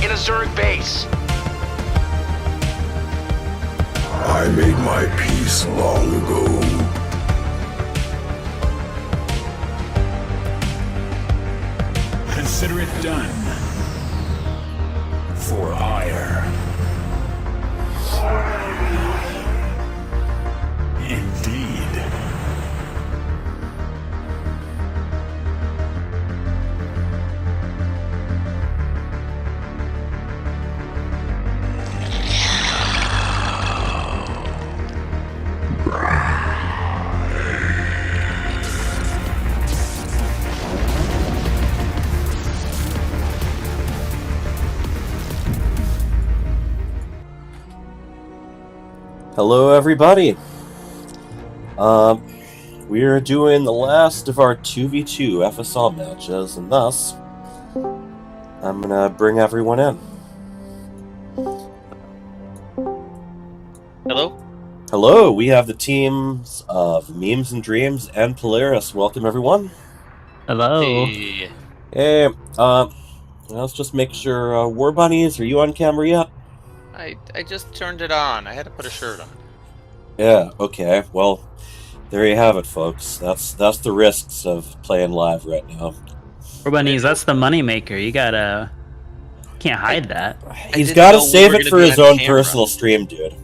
in a Zerg base. I made my peace long ago. Consider it done. For hire. Indeed. Hello, everybody. We are doing the last of our 2v2 FSL matches, and thus, I'm gonna bring everyone in. Hello? Hello, we have the teams of Memes and Dreams and Polaris. Welcome, everyone. Hello. Hey. Let's just make sure, War Bunnies, are you on camera yet? I just turned it on. I had to put a shirt on. Yeah, okay. Well, there you have it, folks. That's the risks of playing live right now. Urbaniz, that's the moneymaker. You can't hide that. He's got to save it for his own personal stream, dude.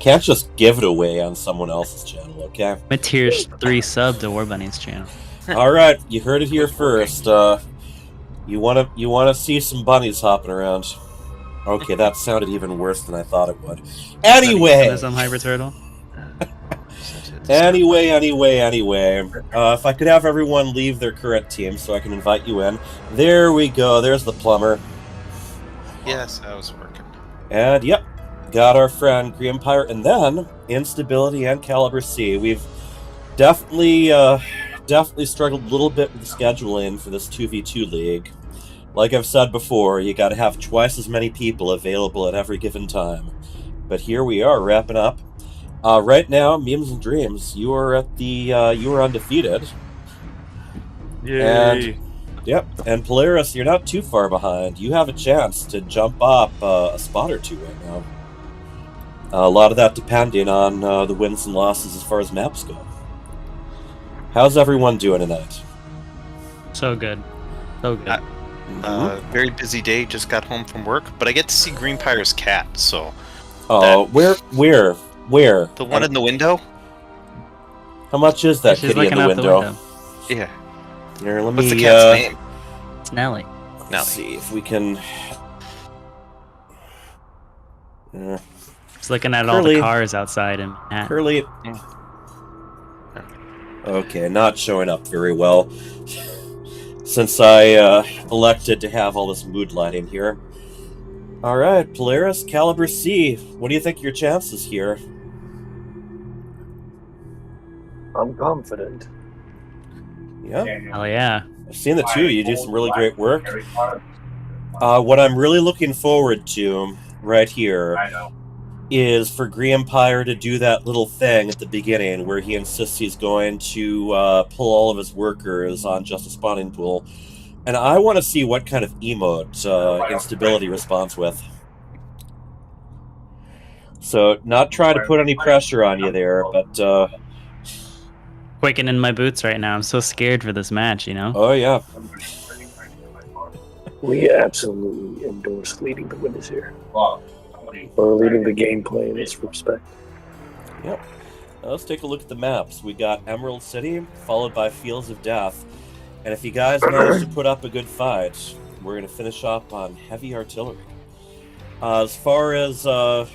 Can't just give it away on someone else's channel, okay? I'm a tier 3 sub to Warbunny's channel. Alright, you heard it here first. You wanna see some bunnies hopping around. Okay, that sounded even worse than I thought it would. Anyway! Some Hyper Turtle? Anyway. If I could have everyone leave their current team so I can invite you in. There we go, there's the plumber. Yes, that was working. And yep, got our friend Green Pirate, and then Instability and Caliber C. We've definitely struggled a little bit with the scheduling for this 2v2 league. Like I've said before, you gotta have twice as many people available at every given time. But here we are, wrapping up. Right now, Memes and Dreams, you are at the, you are undefeated. Yay! And Polaris, you're not too far behind. You have a chance to jump up a spot or two right now. A lot of that depending on the wins and losses as far as maps go. How's everyone doing tonight? So good. So good. Very busy day, just got home from work, but I get to see Green Pyre's cat, so... Oh, where? The one in the window? How much is that She's kitty in looking the out window? Yeah. Here, let What's me, the cat's name? It's Nelly. Let's see if we can... He's looking at all the cars outside in Manhattan. Curly. Okay, not showing up very well. Since I elected to have all this mood lighting here. Alright, Polaris, Caliber C. What do you think your chances here? I'm confident. Yeah? Hell yeah. I've seen the two of you do some really great work. What I'm really looking forward to right here is for Green Pyre to do that little thing at the beginning where he insists he's going to pull all of his workers on just a spawning pool. And I want to see what kind of emote Instability responds with. So, not trying to put any pressure on you there, but... Quaking in my boots right now. I'm so scared for this match, you know? Oh, yeah. We absolutely endorse leading the winners here. Or leading the gameplay in this respect. Yep. Let's take a look at the maps. We got Emerald City, followed by Fields of Death. And if you guys manage to put up a good fight, we're going to finish up on Heavy Artillery. As far as the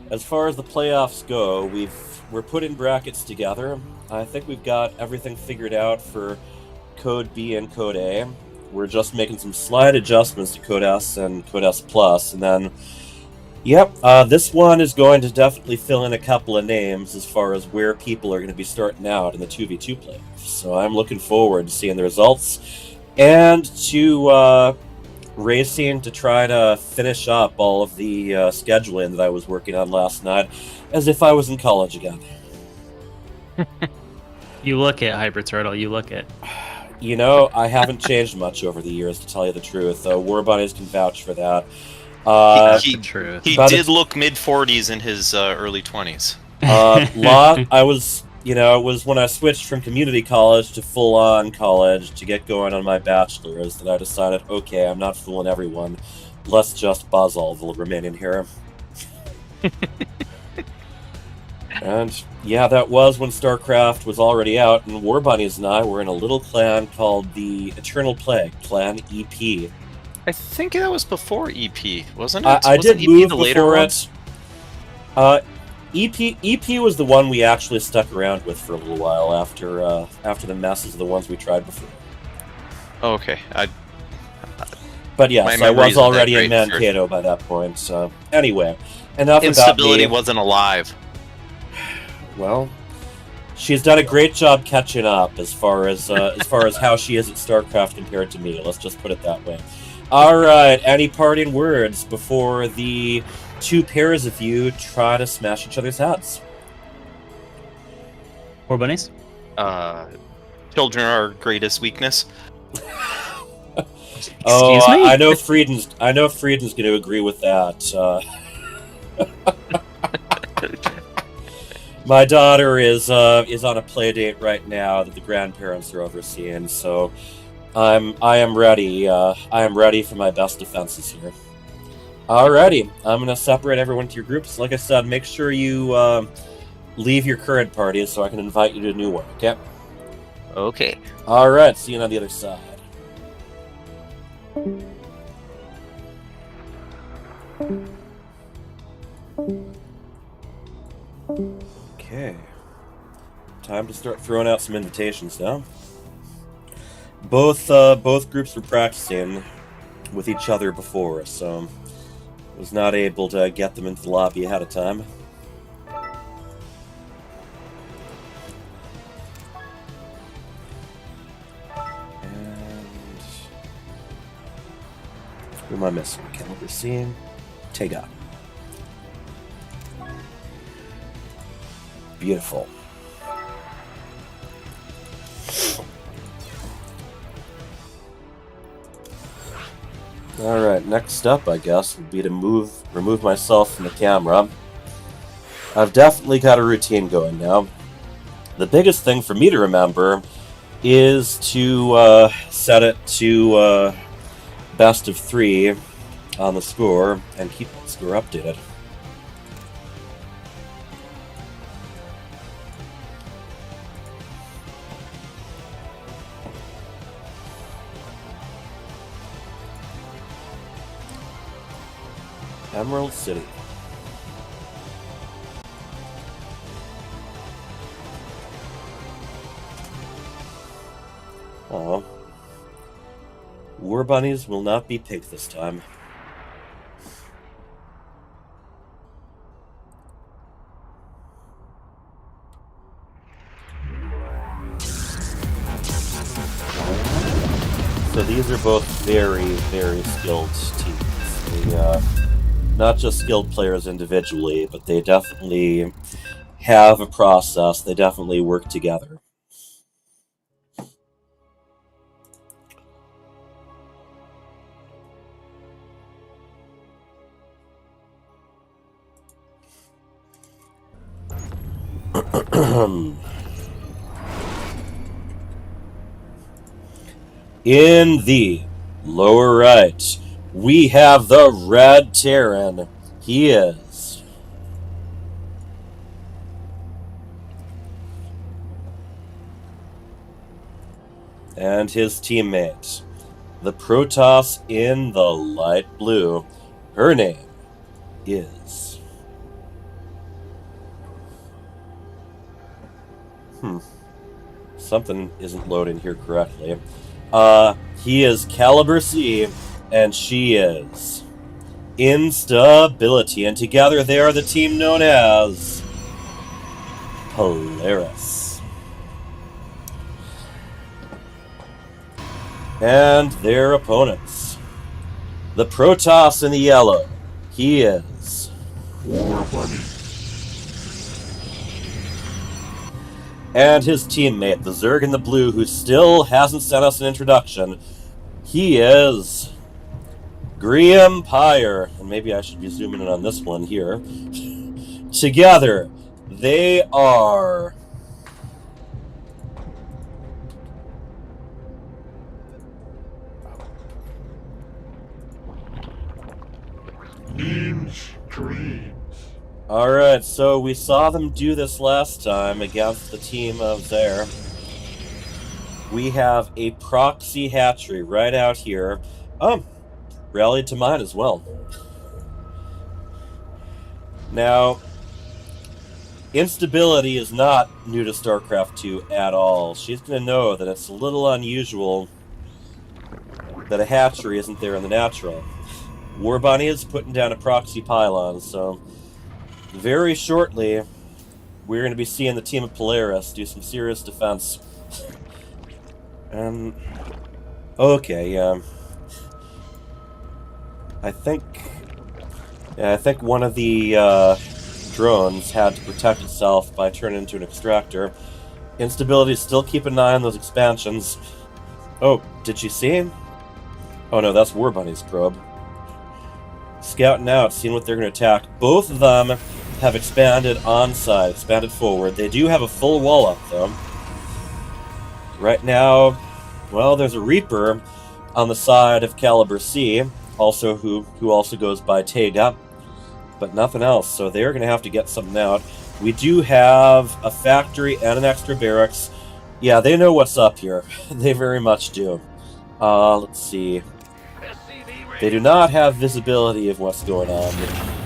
playoffs go, we're putting brackets together. I think we've got everything figured out for Code B and Code A. We're just making some slight adjustments to Code S and Code S Plus, and then, yep, this one is going to definitely fill in a couple of names as far as where people are going to be starting out in the 2v2 playoffs. So I'm looking forward to seeing the results and to racing to try to finish up all of the scheduling that I was working on last night, as if I was in college again. You look it, Hyper Turtle. You look it. You know, I haven't changed much over the years, to tell you the truth. War Bunnies can vouch for that. He the truth. did look mid-40s in his early 20s. I was, you know, it was when I switched from community college to full-on college to get going on my bachelor's that I decided, okay, I'm not fooling everyone. Let's just Buzzall will remain in here. And yeah, that was when StarCraft was already out, and War Bunnies and I were in a little clan called the Eternal Plague, Clan EP. I think that was before EP, wasn't it? I wasn't did move the later before one? it. EP was the one we actually stuck around with for a little while after the messes of the ones we tried before. Oh, okay. But yes, My I was memory isn't that already in great, Mankato by that point. So anyway, enough about Instability me. wasn't alive. Well, she's done a great job catching up as far as how she is at StarCraft compared to me. Let's just put it that way. All right, any parting words before the two pairs of you try to smash each other's heads? War Bunnies? Children are our greatest weakness. Excuse me? I know Frieden's going to agree with that. My daughter is on a play date right now that the grandparents are overseeing, so I am ready. I am ready for my best defenses here. Alrighty, I'm gonna separate everyone to your groups. Like I said, make sure you leave your current parties so I can invite you to a new one. Okay. Okay. All right. See you on the other side. Okay. Time to start throwing out some invitations now. Both groups were practicing with each other before, so was not able to get them into the lobby ahead of time. And who am I missing? Caliber seeing Tega. Beautiful. Alright, next up, I guess, would be to remove myself from the camera. I've definitely got a routine going now. The biggest thing for me to remember is to set it to best of 3 on the score and keep the score updated. Emerald City. Oh. War Bunnies will not be picked this time. So these are both very, very skilled teams. They, not just skilled players individually, but they definitely have a process. They definitely work together. In the lower right, we have the Red Terran. He is and his teammate, the Protoss in the light blue. Her name is something isn't loading here correctly. He is Caliber C, and she is Instability, and together they are the team known as Polaris. And their opponents, the Protoss in the yellow. He is War Bunny. And his teammate, the Zerg in the blue, who still hasn't sent us an introduction. He is Graham Pyre. And maybe I should be zooming in on this one here. Together, they are... Alright, so we saw them do this last time against the team of there. We have a proxy hatchery right out here. Rallied to mine as well. Now, instability is not new to StarCraft 2 at all. She's going to know that it's a little unusual that a hatchery isn't there in the natural. War Bunny is putting down a proxy pylon, so very shortly we're going to be seeing the team of Polaris do some serious defense. Okay, yeah. I think one of the drones had to protect itself by turning into an extractor. Instability is still keeping an eye on those expansions. Oh, did she see him? Oh no, that's War Bunny's probe. Scouting out, seeing what they're going to attack. Both of them have expanded on-side, expanded forward. They do have a full wall up, though. Right now, well, there's a Reaper on the side of Caliber C, also who also goes by Tega, but nothing else, so they're going to have to get something out. We do have a factory and an extra barracks. Yeah, they know what's up here. They very much do. Let's see. They do not have visibility of what's going on.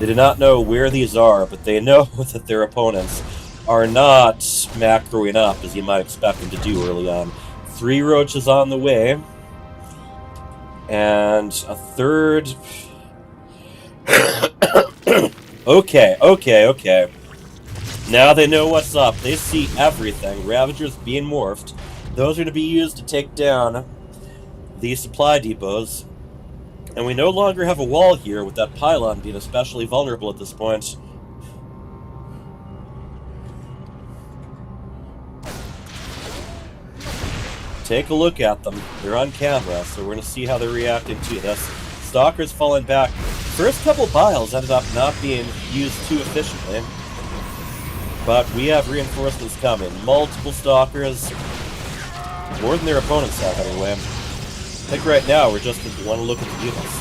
They do not know where these are, but they know that their opponents are not macroing up as you might expect them to do early on. 3 roaches on the way, and a third... Okay. Now they know what's up. They see everything. Ravagers being morphed. Those are to be used to take down the supply depots. And we no longer have a wall here, with that pylon being especially vulnerable at this point. Take a look at them. They're on camera, so we're going to see how they're reacting to this. Stalker's falling back. First couple biles ended up not being used too efficiently. But we have reinforcements coming. Multiple Stalkers. More than their opponents have, anyway. I think right now we're just going to want to look at the units.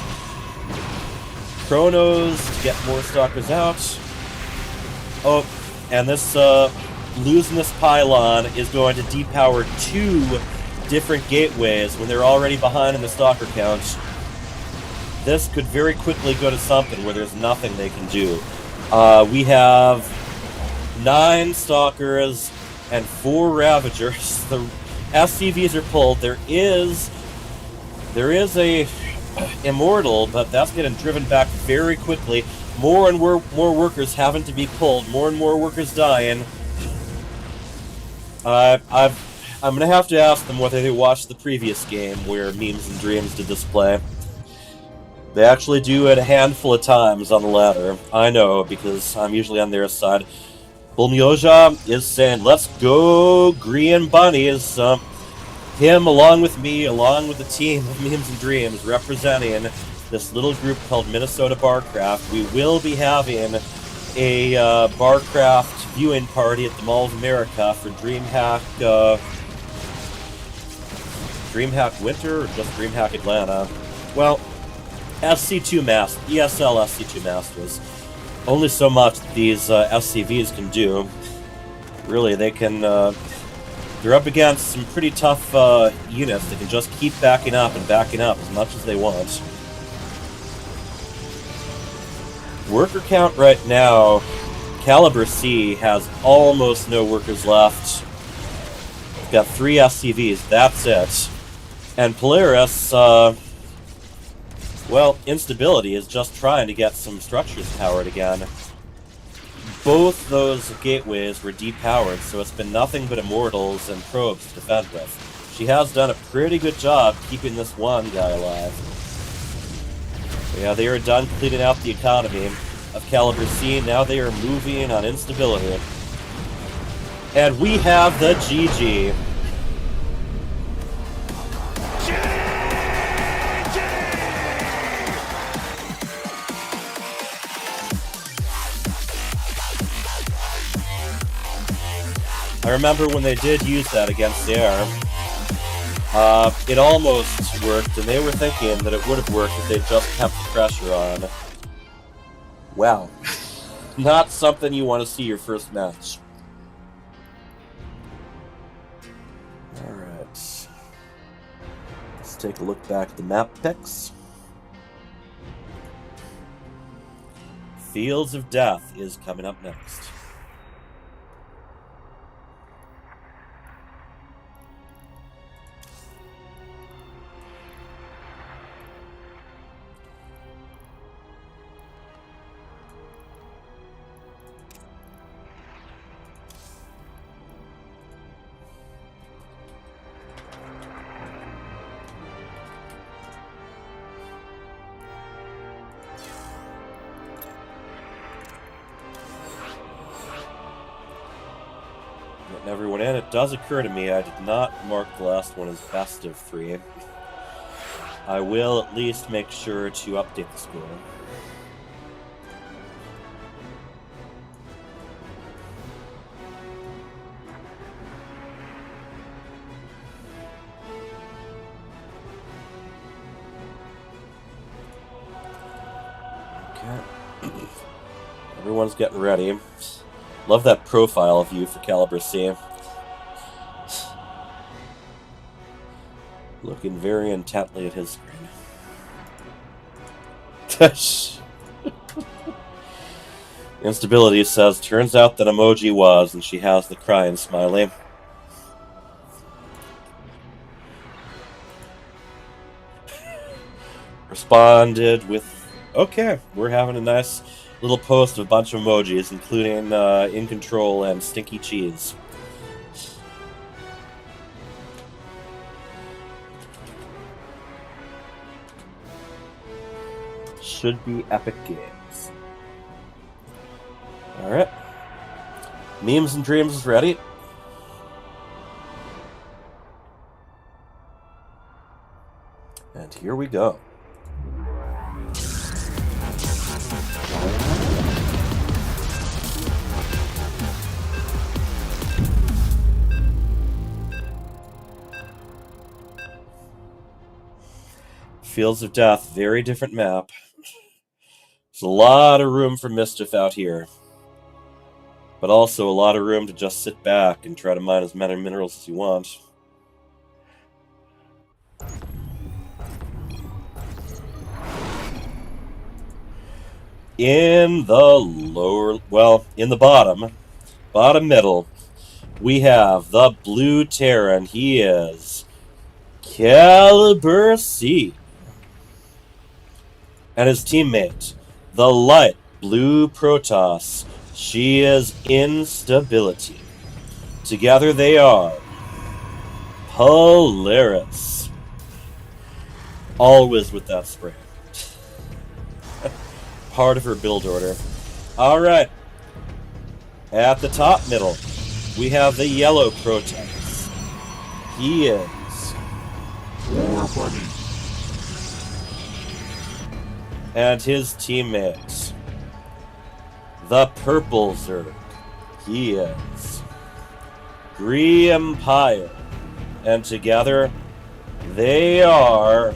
Chronos to get more Stalkers out. Oh, and this, losing this pylon is going to depower 2 different gateways when they're already behind in the Stalker count. This could very quickly go to something where there's nothing they can do. We have 9 Stalkers and 4 Ravagers. The SCVs are pulled. There is a Immortal, but that's getting driven back very quickly. More and more workers having to be pulled. More and more workers dying. I'm gonna have to ask them whether they watched the previous game where Memes and Dreams did this play. They actually do it a handful of times on the ladder. I know, because I'm usually on their side. Bulmyoja is saying, let's go, Green Bunnies. Him, along with me, along with the team of Memes and Dreams, representing this little group called Minnesota Barcraft. We will be having a Barcraft viewing party at the Mall of America for DreamHack Winter, or just DreamHack Atlanta. Well, SC2 Master, ESL SC2 Masters. Only so much that these SCVs can do. Really, they can... they're up against some pretty tough units that can just keep backing up as much as they want. Worker count right now, Caliber C has almost no workers left. We've got 3 SCVs, that's it. And Polaris, well, Instability is just trying to get some structures powered again. Both those gateways were depowered, so it's been nothing but Immortals and probes to defend with. She has done a pretty good job keeping this one guy alive. Yeah, they are done cleaning out the economy of Caliber C. Now they are moving on Instability. And we have the GG. I remember when they did use that against Air. It almost worked, and they were thinking that it would have worked if they just kept the pressure on. Wow. Not something you want to see your first match. Alright. Let's take a look back at the map picks. Fields of Death is coming up next. Getting everyone in. It does occur to me I did not mark the last one as best of 3. I will at least make sure to update the score. Okay. Everyone's getting ready. Love that profile view for Caliber C. Looking very intently at his screen. Instability says, turns out that emoji was, and she has the crying smiley. Responded with, okay, we're having a nice little post of a bunch of emojis, including In Control and Stinky Cheese. Should be epic games. Alright. Memes and Dreams is ready. And here we go. Fields of Death, very different map. There's a lot of room for mischief out here. But also a lot of room to just sit back and try to mine as many minerals as you want. In the lower, well, in the bottom middle, we have the Blue Terran. He is Caliber C. And his teammate, the light Blue Protoss. She is Instability. Together they are Polaris. Always with that spray. Part of her build order. Alright. At the top middle, we have the yellow Protoss. He is War Bunny. and his teammates. The purple Zerg. He is Gree Empire. And together, they are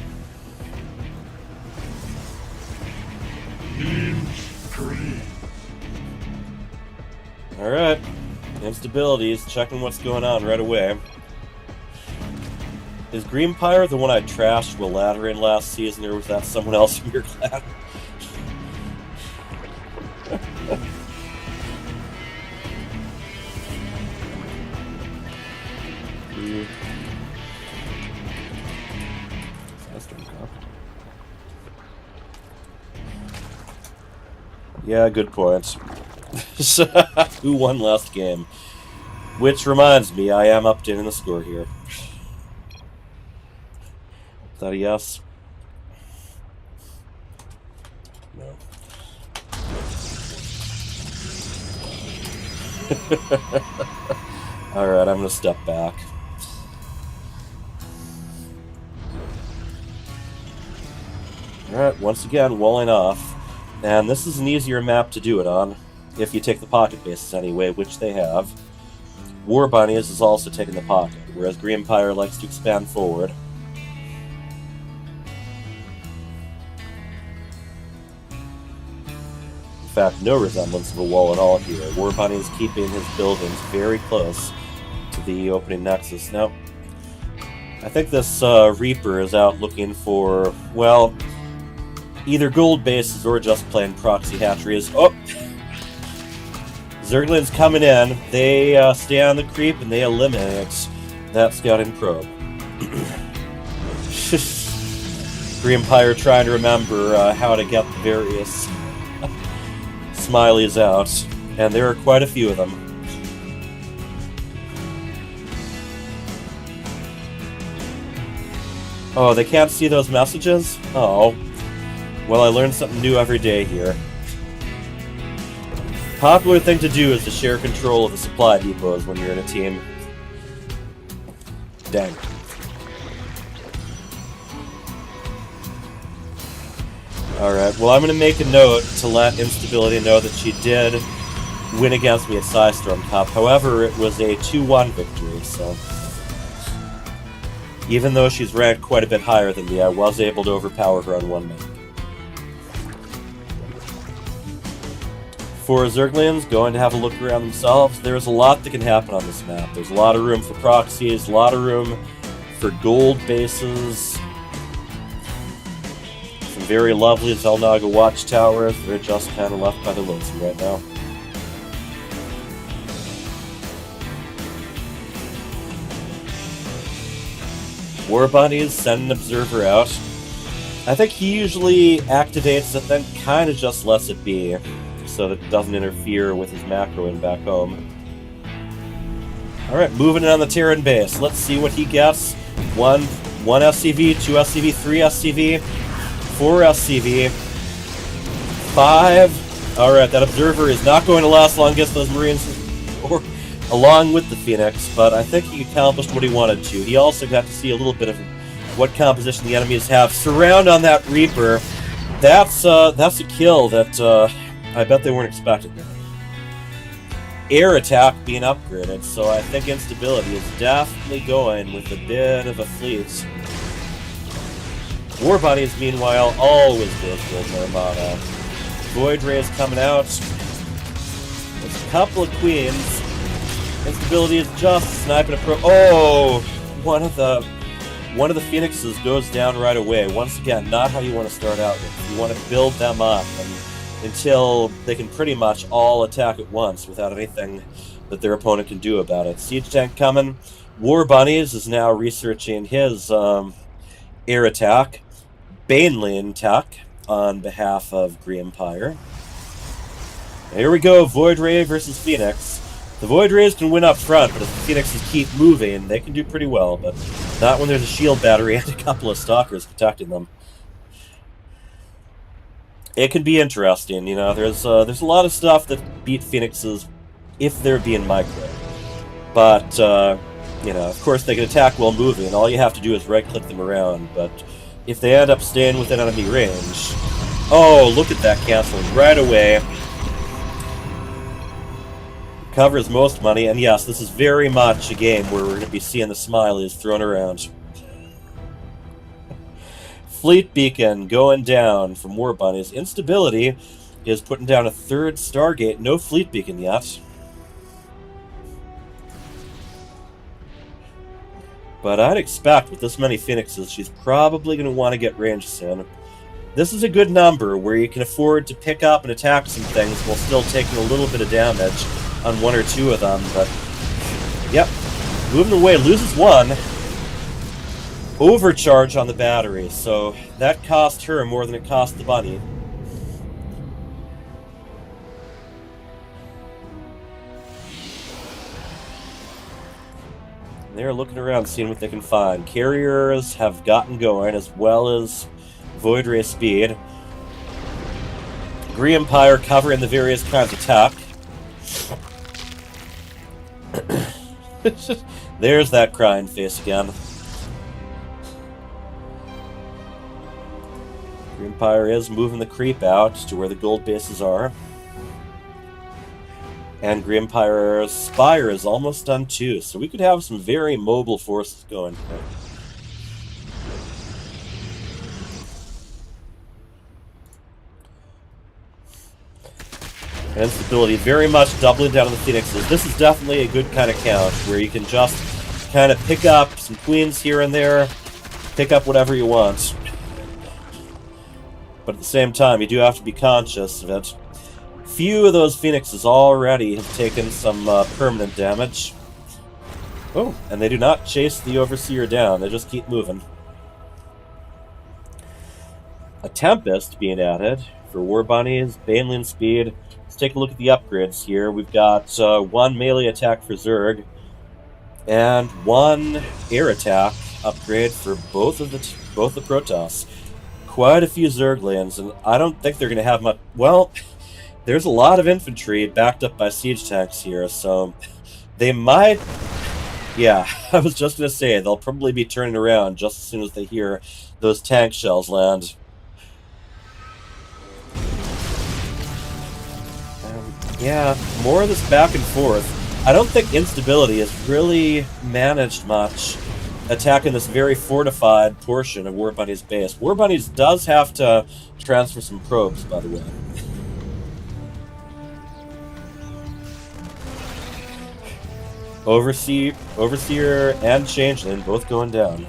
Alright. Instability is checking what's going on right away. Is Green Empire the one I trashed with ladder in last season, or was that someone else from your clan? Yeah, good point. Who won last game? Which reminds me, I am updating the score here. Is that a yes? No. Alright, I'm gonna step back. Alright, once again, walling off. And this is an easier map to do it on, if you take the pocket bases anyway, which they have. War Bunnies is also taking the pocket, whereas Green Empire likes to expand forward. In fact, no resemblance of a wall at all here. War Bunnies keeping his buildings very close to the opening nexus. Now, I think this Reaper is out looking for, well, either gold bases or just plain proxy hatcheries. Oh! Zergling's coming in. They stay on the creep and they eliminate that scouting probe. Green Empire trying to remember how to get the various smileys out, and there are quite a few of them. Oh, they can't see those messages? Oh. Well, I learn something new every day here. Popular thing to do is to share control of the supply depots when you're in a team. Dang. Alright, well I'm going to make a note to let Instability know that she did win against me at Psystorm Cup. However, it was a 2-1 victory, so... Even though she's ranked quite a bit higher than me, I was able to overpower her on one map. For Zerglians, going to have a look around themselves, there's a lot that can happen on this map. There's a lot of room for proxies, a lot of room for gold bases. Some very lovely Zelnaga watchtowers. They're just kind of left by the lonesome right now. War Bunnies send an observer out. I think he usually activates it, then kind of just lets it be, so that it doesn't interfere with his macroing back home. Alright, moving in on the Terran base. Let's see what he gets. One SCV, 2 SCV, 3 SCV, 4 SCV, 5. Alright, that observer is not going to last long against those Marines, or along with the Phoenix, but I think he accomplished what he wanted to. He also got to see a little bit of what composition the enemies have. Surround on that Reaper. That's a kill that I bet they weren't expecting. Air attack being upgraded, so I think Instability is definitely going with a bit of a fleet. War Bunnies, meanwhile, always goes with their Armada. Void Rays coming out. There's a couple of Queens. Instability is just sniping a pro. Oh! One of the Phoenixes goes down right away. Once again, not how you want to start out with. You want to build them up until they can pretty much all attack at once without anything that their opponent can do about it. Siege tank coming. War Bunnies is now researching his air attack. Banelane tech on behalf of Green Empire. Here we go, Void Ray versus Phoenix. The Void Rays can win up front, but if the Phoenixes keep moving, they can do pretty well, but not when there's a shield battery and a couple of stalkers protecting them. It can be interesting, you know, there's a lot of stuff that beat Phoenixes if they're being micro. But, you know, of course they can attack while moving, all you have to do is right-click them around, but if they end up staying within enemy range... Oh, look at that canceling right away. Covers most money, and yes, this is very much a game where we're going to be seeing the smileys thrown around. Fleet Beacon going down from War Bunnies. Instability is putting down a third Stargate. No Fleet Beacon yet. But I'd expect with this many Phoenixes, she's probably going to want to get ranged soon. This is a good number where you can afford to pick up and attack some things while still taking a little bit of damage on one or two of them, but yep, moving away, loses one. Overcharge on the battery, so that cost her more than it cost the bunny. They're looking around, seeing what they can find. Carriers have gotten going, as well as Void Ray speed. Green Empire covering the various kinds of tech. There's that crying face again. Empire is moving the creep out to where the gold bases are. And Grimpire's Spire is almost done too, so we could have some very mobile forces going here. And stability, very much doubling down on the Phoenixes. This is definitely a good kind of count, where you can just kind of pick up some queens here and there, pick up whatever you want. But at the same time, you do have to be conscious of it. Few of those Phoenixes already have taken some permanent damage. Oh, and they do not chase the Overseer down, they just keep moving. A Tempest being added for War Bunnies, Baneland Speed. Let's take a look at the upgrades here. We've got 1 melee attack for Zerg, and 1 air attack upgrade for both the Protoss. Quite a few Zerglings, and I don't think they're going to have much... Well, there's a lot of infantry backed up by siege tanks here, so they might... Yeah, I was just going to say, they'll probably be turning around just as soon as they hear those tank shells land. Yeah, more of this back and forth. I don't think instability has really managed much attacking this very fortified portion of War Bunny's base. War Bunny's does have to transfer some probes, by the way. Overseer and Changeling both going down.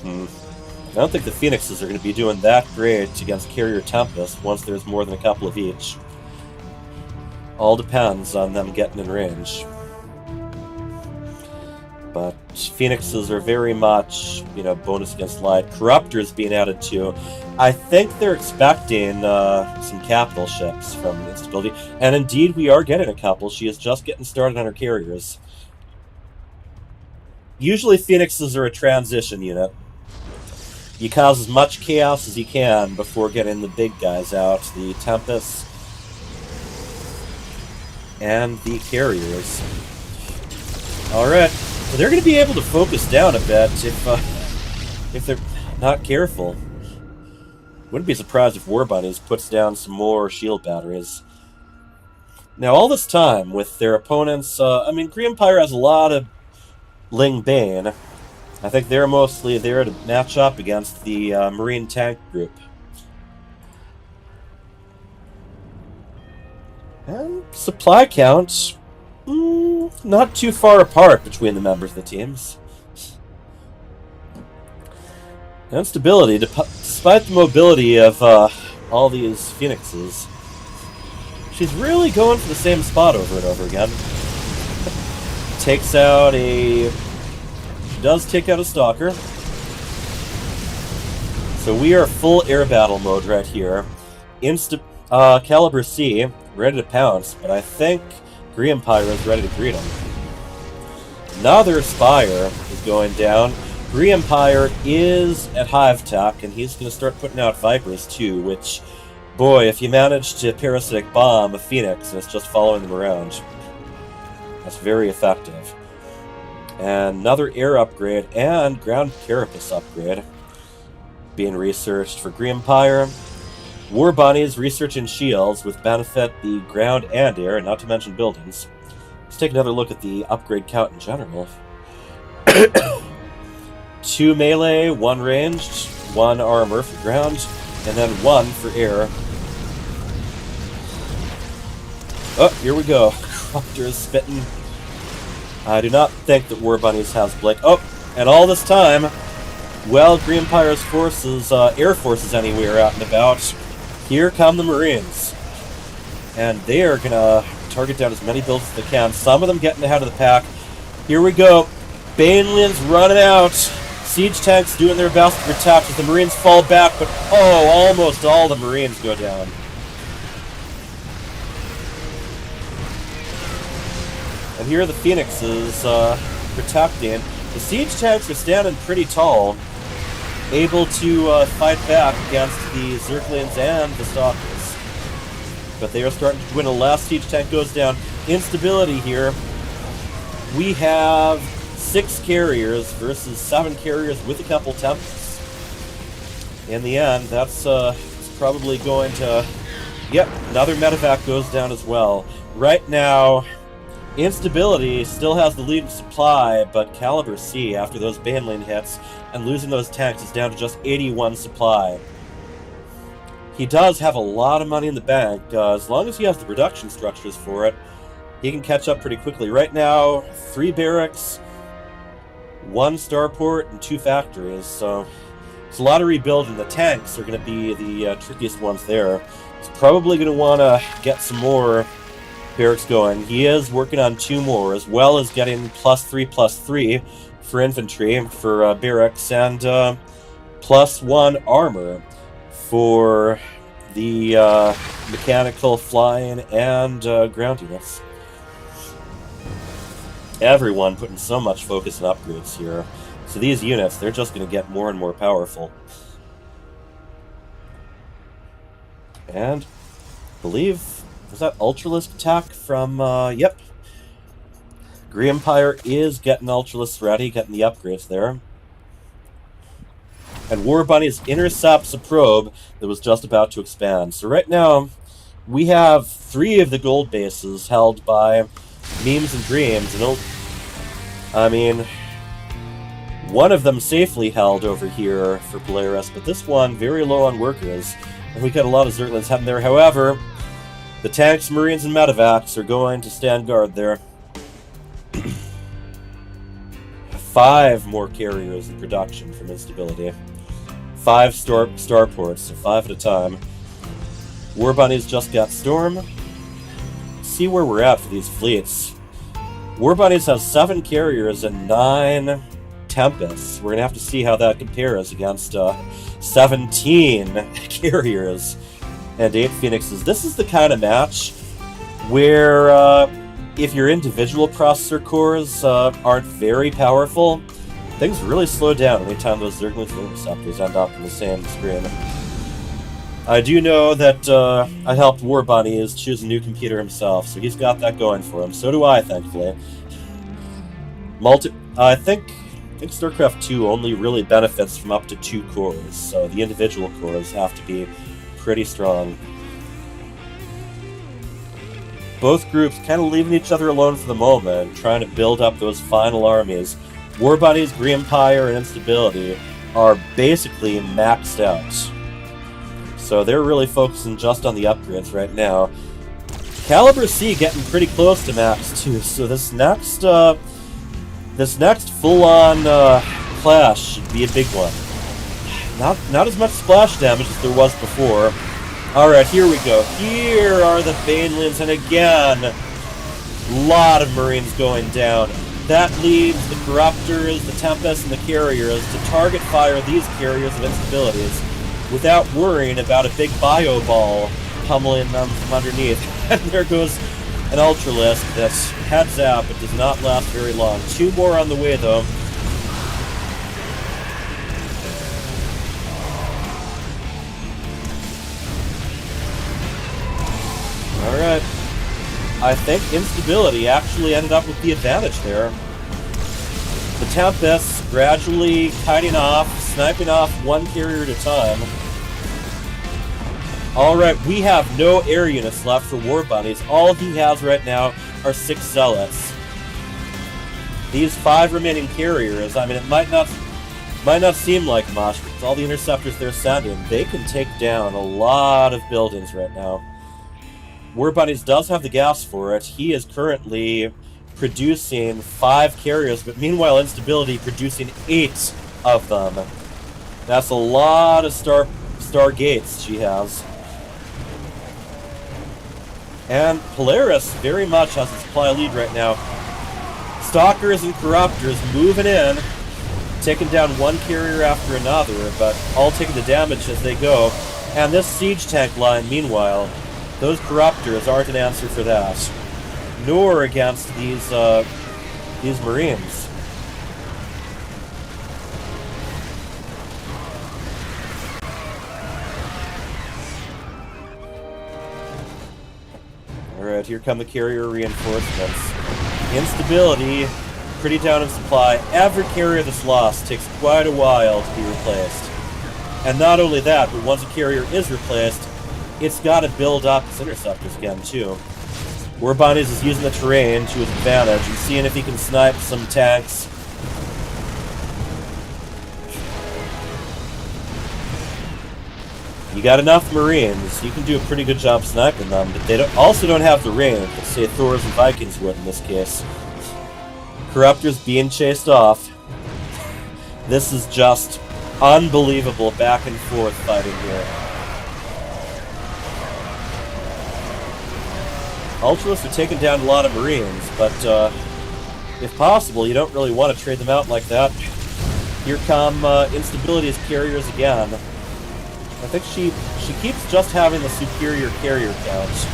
I don't think the Phoenixes are going to be doing that great against Carrier Tempest once there's more than a couple of each. All depends on them getting in range. But Phoenixes are very much, bonus against light. Corruptors being added too. I think they're expecting some capital ships from instability. And indeed, we are getting a couple. She is just getting started on her carriers. Usually, Phoenixes are a transition unit. You cause as much chaos as you can before getting the big guys out. The Tempests and the carriers. Alright. So they're going to be able to focus down a bit if they're not careful. Wouldn't be surprised if War Bunnies puts down some more shield batteries. Now, all this time, with their opponents... Grimempire has a lot of Ling Bane. I think they're mostly there to match up against the Marine tank group. And supply counts... not too far apart between the members of the teams. And stability, despite the mobility of all these Phoenixes, she's really going for the same spot over and over again. Takes out a... She does take out a Stalker. So we are full air battle mode right here. Caliber C, ready to pounce, but I think Grimempire is ready to greet him. Another Spire is going down. Grimempire is at Hive Tech, and he's going to start putting out Vipers too, which, boy, if you manage to parasitic bomb a Phoenix and it's just following them around, that's very effective. And another air upgrade and ground carapace upgrade being researched for Grimempire. War Bunnies researching shields with benefit the ground and air, not to mention buildings. Let's take another look at the upgrade count in general. 2 melee, 1 ranged, 1 armor for ground, and then 1 for air. Oh, here we go. Corruptor is spitting. I do not think that War Bunnies has Blake. Oh, and all this time, well, Grimempire's forces, air forces anywhere out and about, here come the Marines. And they are going to target down as many builds as they can. Some of them getting ahead of the pack. Here we go. Baneland's running out. Siege tanks doing their best to protect as the Marines fall back, but oh, almost all the Marines go down. And here are the Phoenixes protecting. The siege tanks are standing pretty tall, able to fight back against the Zerglings and the Stalkers. But they are starting to win. A last siege tank goes down. Instability here. we have 6 carriers versus 7 carriers with a couple Tempests. In the end, that's probably going to... Yep, another medevac goes down as well. Right now, Instability still has the lead in supply, but Caliber C, after those Banelane hits and losing those tanks, is down to just 81 supply. He does have a lot of money in the bank. As long as he has the production structures for it, he can catch up pretty quickly. Right now, 3 barracks, 1 starport, and 2 factories, so it's a lot of rebuilding. The tanks are going to be the trickiest ones there. He's probably going to want to get some more barracks going. He is working on 2 more, as well as getting +3/+3 for infantry, for barracks, and +1 armor for the mechanical, flying, and ground units. Everyone putting so much focus and upgrades here. So these units, they're just going to get more and more powerful. And I believe, was that Ultralisk attack from, yep. Green Empire is getting Ultralisk ready, getting the upgrades there. And War Bunnies intercepts a probe that was just about to expand. So right now, we have 3 of the gold bases held by Memes and Dreams. And I mean, one of them safely held over here for Polaris, but this one very low on workers. And we got a lot of Zerglings heading there. However, the tanks, Marines, and medevacs are going to stand guard there. 5 more carriers in production from Instability. 5 starports, so 5 at a time. War Bunnies just got Storm. See where we're at for these fleets. War Bunnies have 7 carriers and 9 Tempests. We're going to have to see how that compares against 17 carriers and 8 Phoenixes. This is the kind of match where if your individual processor cores aren't very powerful, things really slow down anytime those Zerglings and Interceptors end up in the same screen. I do know that I helped War Bunnies choose a new computer himself, so he's got that going for him. So do I, thankfully. I think StarCraft 2 only really benefits from up to 2 cores, so the individual cores have to be pretty strong. Both groups kind of leaving each other alone for the moment, trying to build up those final armies. War Bunnies, Green Empire, and Instability are basically maxed out. So they're really focusing just on the upgrades right now. Caliber C getting pretty close to max too, so this next full-on clash should be a big one. Not as much splash damage as there was before. Alright, here we go. Here are the Banelings, and again, a lot of Marines going down. That leaves the Corruptors, the Tempests, and the Carriers to target fire these carriers of Instabilities without worrying about a big bio ball pummeling them from underneath. And there goes an Ultralisk that heads out but does not last very long. 2 more on the way, though. Alright. I think Instability actually ended up with the advantage there. The Tempests gradually kiting off, sniping off 1 carrier at a time. Alright, we have no air units left for War Bunnies. All he has right now are 6 Zealots. These 5 remaining carriers, I mean, it might not seem like much, but with all the interceptors they're sending, they can take down a lot of buildings right now. War Bunnies does have the gas for it. He is currently producing 5 carriers, but meanwhile Instability producing 8 of them. That's a lot of Stargates she has. And Polaris very much has a supply lead right now. Stalkers and Corruptors moving in, taking down 1 carrier after another, but all taking the damage as they go. And this siege tank line, meanwhile, those Corruptors aren't an answer for that, nor against these Marines. Alright, here come the carrier reinforcements. Instability, pretty down in supply. Every carrier that's lost takes quite a while to be replaced. And not only that, but once a carrier is replaced, it's got to build up its interceptors again, too. Warbodies is using the terrain to his advantage and seeing if he can snipe some tanks. You got enough Marines, you can do a pretty good job sniping them, but they also don't have the range that, say, Thors and Vikings would in this case. Corruptors being chased off. This is just unbelievable back and forth fighting here. Ultras are taking down a lot of Marines, but if possible, you don't really want to trade them out like that. Here come Instability's carriers again. I think she keeps just having the superior carrier count.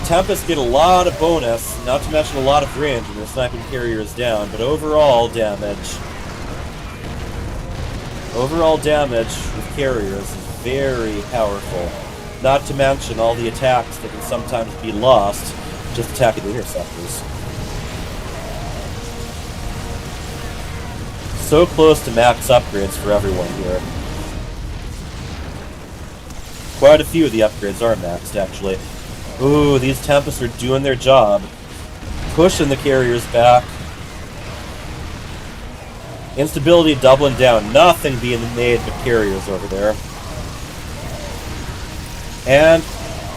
Tempests get a lot of bonus, not to mention a lot of range when they're sniping carriers down, but overall damage with carriers is very powerful. Not to mention all the attacks that can sometimes be lost just attacking the interceptors. So close to max upgrades for everyone here. Quite a few of the upgrades are maxed, actually. Ooh, these Tempests are doing their job. Pushing the carriers back. Instability doubling down. Nothing being made but carriers over there. And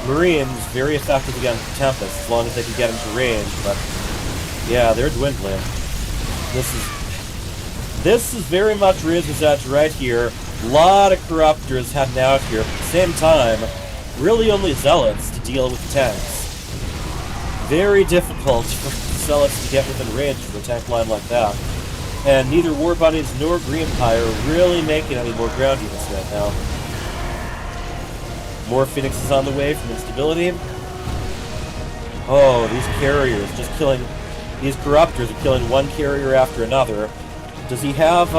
Marines, very effective against Tempests, as long as they can get into range, but yeah, they're dwindling. This is very much Razor's Edge right here. A lot of Corruptors heading out here, but at the same time, really only Zealots to deal with tanks. Very difficult for Zealots to get within range of a tank line like that. And neither Warbodies nor Greenpire are really making any more ground units right now. More Phoenixes on the way from Instability. Oh, these carriers just killing... These Corruptors are killing one carrier after another. Does he have,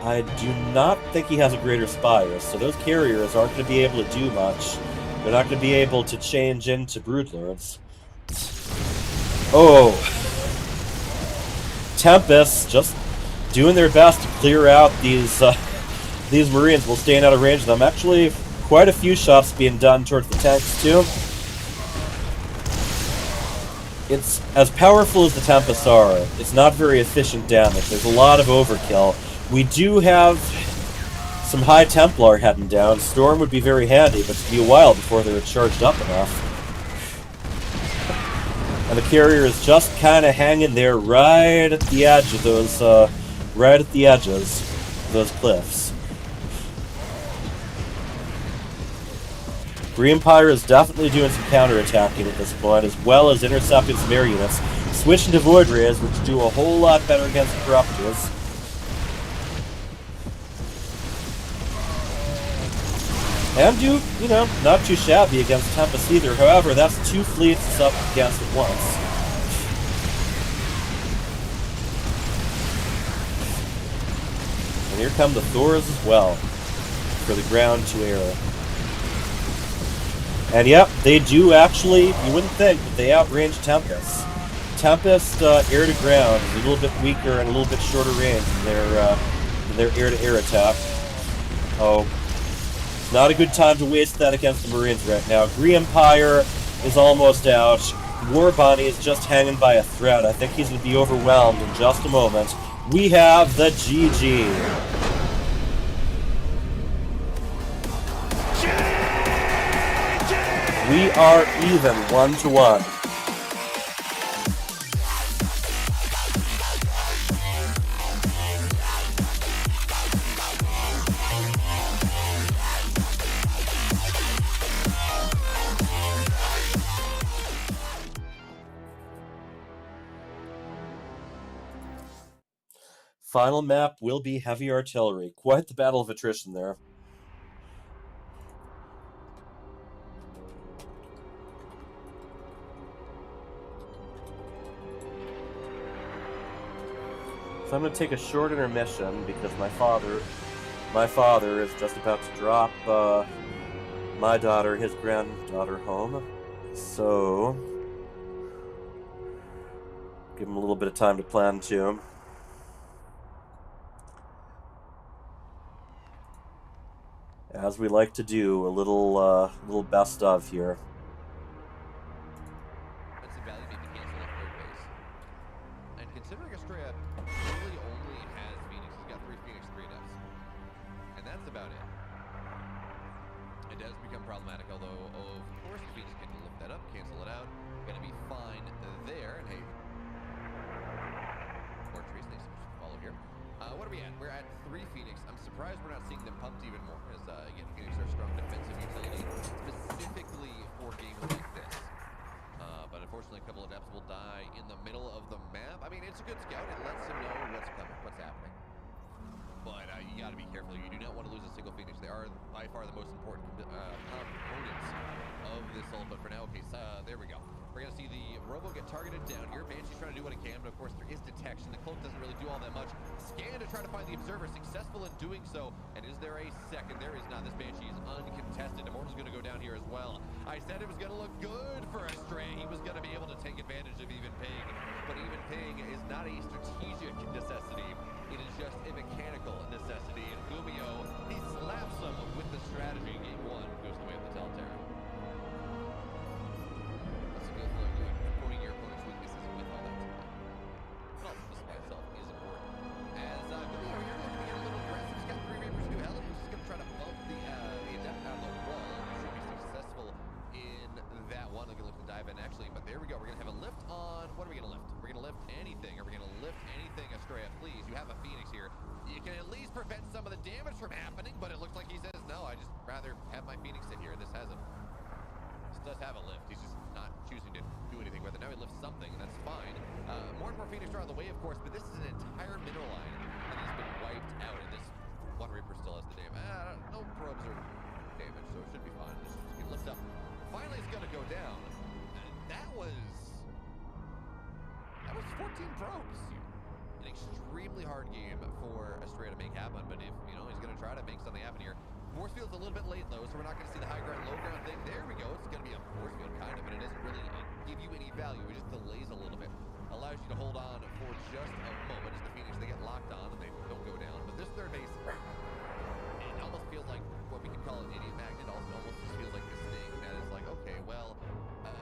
I do not think he has a Greater Spire, so those carriers aren't going to be able to do much. They're not going to be able to change into Broodlords. Oh! Tempests just doing their best to clear out these Marines while staying out of range of them. Actually, quite a few shots being done towards the tanks, too. It's as powerful as the Tempests are. It's not very efficient damage. There's a lot of overkill. We do have some High Templar heading down. Storm would be very handy, but it'd be a while before they're charged up enough. And the carrier is just kind of hanging there right at the edge of those, right at the edges of those cliffs. Greenpire is definitely doing some counterattacking at this point, as well as intercepting some air units. Switching to Void Rays, which do a whole lot better against the Corruptors. And do, you know, not too shabby against Tempest either. However, that's two fleets it's up against at once. And here come the Thors as well, for the ground to air. And yep, they do actually, you wouldn't think, but they outrange Tempest. Tempest air to ground is a little bit weaker and a little bit shorter range than their air to air attack. Oh, it's not a good time to waste that against the Marines right now. Greenpire is almost out. Warbody is just hanging by a thread. I think he's going to be overwhelmed in just a moment. We have the GG. We are even 1-1. Final map will be heavy artillery. Quite the battle of attrition there. So I'm going to take a short intermission because my father is just about to drop my daughter, his granddaughter, home. So, give him a little bit of time to plan too. As we like to do, a little best of here. Valley maybe cancel at third base. And considering Estrella really only has Phoenix, he's got 3 Phoenix, 3 Nets. And that's about it. It does become problematic, although, of course, the Phoenix can lift that up, cancel it out. Gonna be fine there. And hey, more trees, thanks so much for the follow here. What are we at? We're at 3 Phoenix. I'm surprised we're not seeing them pumped even more, as again, Phoenix are strong defensive utility, specifically for games like this. But unfortunately, a couple of depths will die in the middle of the map. I mean, it's a good scout. It lets him know what's coming, what's happening. But you got to be careful. You do not want to lose a single Phoenix. They are by far the most important components of this ult. But for now, okay, there we go. We're going to see the Robo get targeted down here. Banshee's trying to do what he can, but of course there is detection. The cloak doesn't really do all that much. Scan to try to find the Observer, successful in doing so. And is there a second? There is not. This Banshee is uncontested. Immortal's going to go down here as well. I said it was going to look good for Astray. He was going to be able to take advantage of Even Ping. But Even Ping is not a strategic necessity. It is just a mechanical necessity. And Gumio, he slaps him with the strategy. Game 1 goes the way of the Telterra. That's a good look. Supporting your opponent's weaknesses with all that supply. But also the supply itself is important. As Gumio here looking to get a little aggressive. He's got 3 Reapers to hell. He's just going to try to bump the adept out of the wall. He should be successful in that one. They're going to look to dive in actually. But there we go. We're going to have a lift on. What are we going to lift? We're going to lift anything. Are we going to lift anything, Estrella? Please, you have a Phoenix here. You can at least prevent some of the damage from happening, but it looks like he says, no, I just rather have my Phoenix sit here. This has him. This does have a lift. He's just not choosing to do anything with it. Now he lifts something, and that's fine. More and more Phoenix are on the way, of course, but this is an entire middle line that has been wiped out, and this one Reaper still has the damage. No probes are damaged, so it should be fine. This should lift up. Finally, it's going to go down. That was 14 probes. An extremely hard game for Estrella to make happen, but if, you know, he's going to try to make something happen here. Force field's a little bit late, though, so we're not going to see the high ground, low ground thing. There we go. It's going to be a force field, kind of, but it doesn't really give you any value. It just delays a little bit. Allows you to hold on for just a moment as the Phoenix, they get locked on and they don't go down. But this third base, it almost feels like what we can call an idiot magnet. Also almost just feels like this thing that is like, okay, well,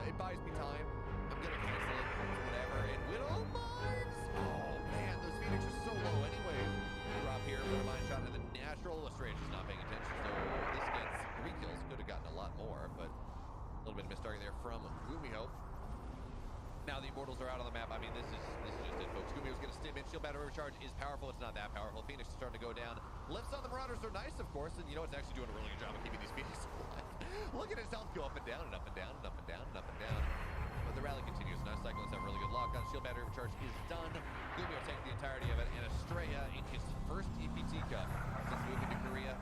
it buys me time. I'm going to cancel it, whatever. And Widow Mines! Oh, man, those Phoenix are so low anyway. Drop here, put a mine shot into the natural. Estrella just not paying attention. So this gets 3 kills. Could have gotten a lot more, but a little bit of missed target there from Gumio. Now the Immortals are out on the map. I mean, this is just it, folks. Gumio's going to stim in. Shield battery recharge is powerful. It's not that powerful. Phoenix is starting to go down. Lifts on the Marauders are nice, of course, and you know it's actually doing a really good job of keeping these Phoenix alive. Look at his health go up and down and up and down and up and down and up and down. But the rally continues. Now Cyclones have a really good lockdown. Shield battery recharge is done. Gumio taking the entirety of it, and Estrella in his first EPT Cup since moving to Korea.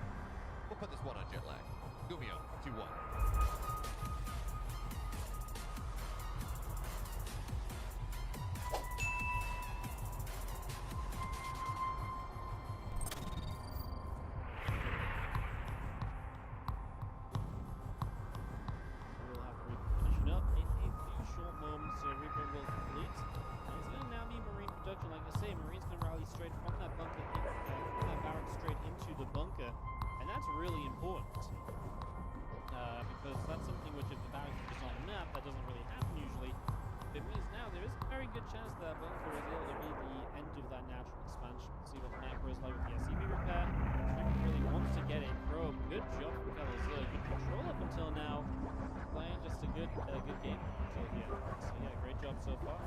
We'll put this one on jet lag. Gumio 2-1. Because that's something which if the barracks is just on a map, that doesn't really happen usually. It means now there is a very good chance that bunker is able to be the end of that natural expansion. See what the macro is like with the SCV repair. He really wants to get a probe. Good job from Calazilla. Good control up until now. Playing just a good game until here. So yeah, great job so far.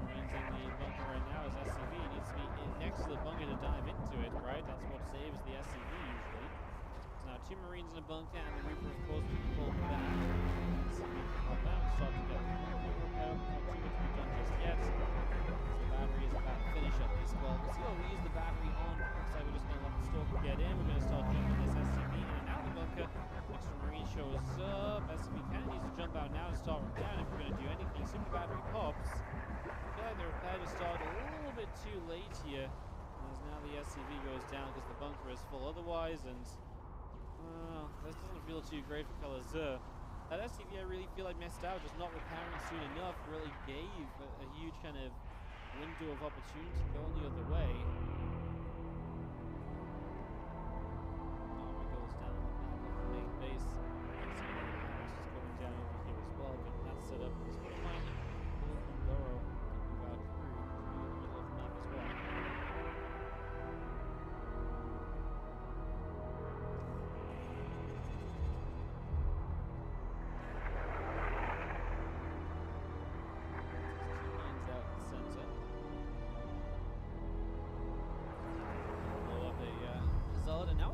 Marines in the bunker right now is SCV. He needs to be next to the bunker to dive into it, right? That's what saves the SCV usually. So now 2 Marines in a bunker, and the Reaper, of course, will be pulled back. SCV can pop out and start to get the bunker repair. Not too much to be done just yet. So the battery is about to finish up this well. We'll see what we use the battery on. Looks like we're just going to let the Stalker get in. We're going to start jumping this SCV in and out of the bunker. Extra Marine shows up. SCV can needs to jump out now to start repairing if we're going to do anything. Super battery pops. The repair to start a little bit too late here, as now the SCV goes down because the bunker is full otherwise, and This doesn't feel too great for Kalazur. That SCV I really feel like messed out, just not repairing soon enough, really gave a huge kind of window of opportunity going the other way. Armor goes down on the back of the main base. This is coming down over here as well, but that's set up this way. Bull from Doro can move out through the middle of the map as well.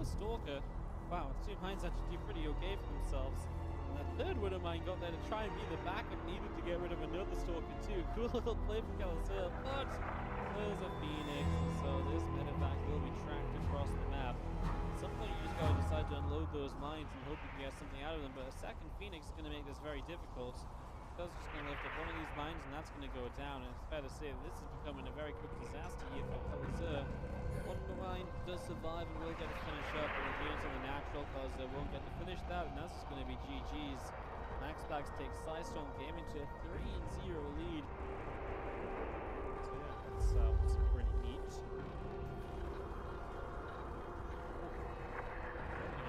Stalker. Wow, two mines actually do pretty okay for themselves. And that third Widow mine got there to try and be the backup needed to get rid of another Stalker too. Cool little play from Kalazur, but there's a Phoenix, so this medevac will be tracked across the map. At some point you just gotta decide to unload those mines and hope you can get something out of them, but a second Phoenix is gonna make this very difficult. Because just gonna lift up one of these mines and that's gonna go down, and it's fair to say that this is becoming a very quick disaster here for Kalazur. One mine does survive and will get to finish up, but the units on the natural cause they won't get to finish that, and that's just going to be GG's. Maxbax takes Sidestone Gaming to a 3-0 lead. So yeah, that's pretty neat.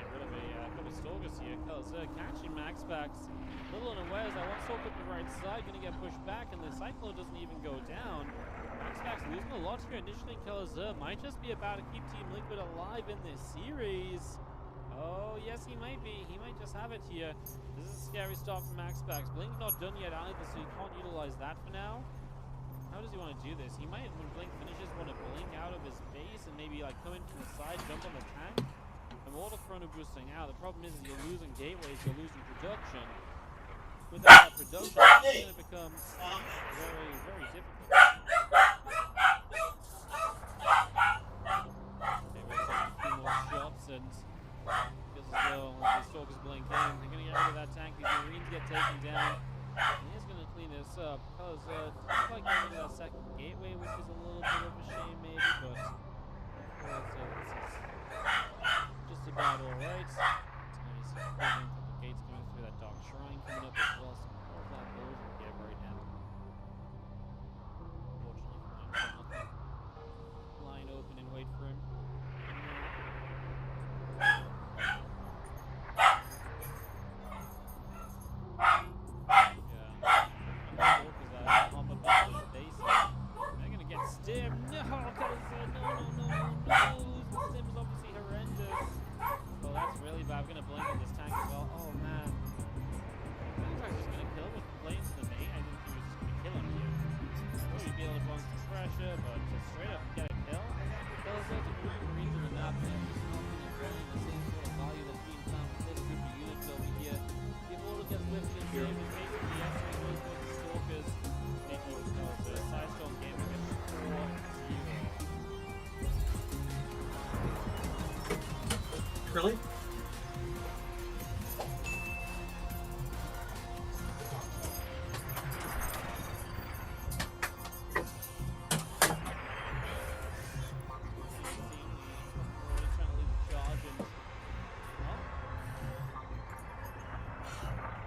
Get rid of a couple of Stalkers here. Kalazur catching Maxbax a little unawares. That one Stalker up the right side, going to get pushed back, and the Cyclone doesn't even go down. Maxbax losing a lot here initially. Kalazur might just be about to keep Team Liquid alive in this series. Oh, yes, he might be. He might just have it here. This is a scary start for Maxbax. Blink not done yet either, so he can't utilize that for now. How does he want to do this? He might, when Blink finishes, want to blink out of his base and maybe like come in from the side, jump on the tank. And Mortal Chrono boosting out. The problem is you're losing gateways, you're losing production. Without that production, it's going to become very, very difficult. Shots, and because as well, the Stalkers blink in, they're going to get rid of that tank. These Marines get taken down. And he's going to clean this up. Because looks like getting rid of that second gateway, which is a little bit of a shame, maybe, but this is just about alright. Nice. The gates coming through that Dark Shrine coming up as well. Some more of that goes we get right now. Unfortunately, line open and wait for him. Really?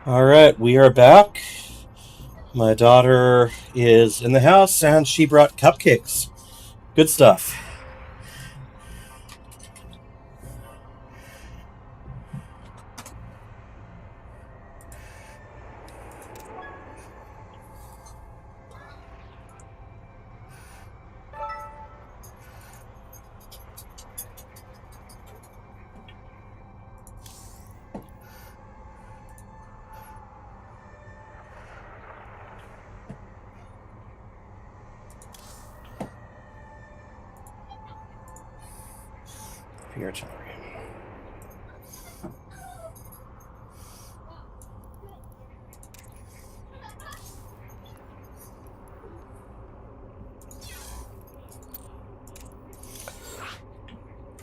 All right, we are back. My daughter is in the house and she brought cupcakes. Good stuff. Your turn.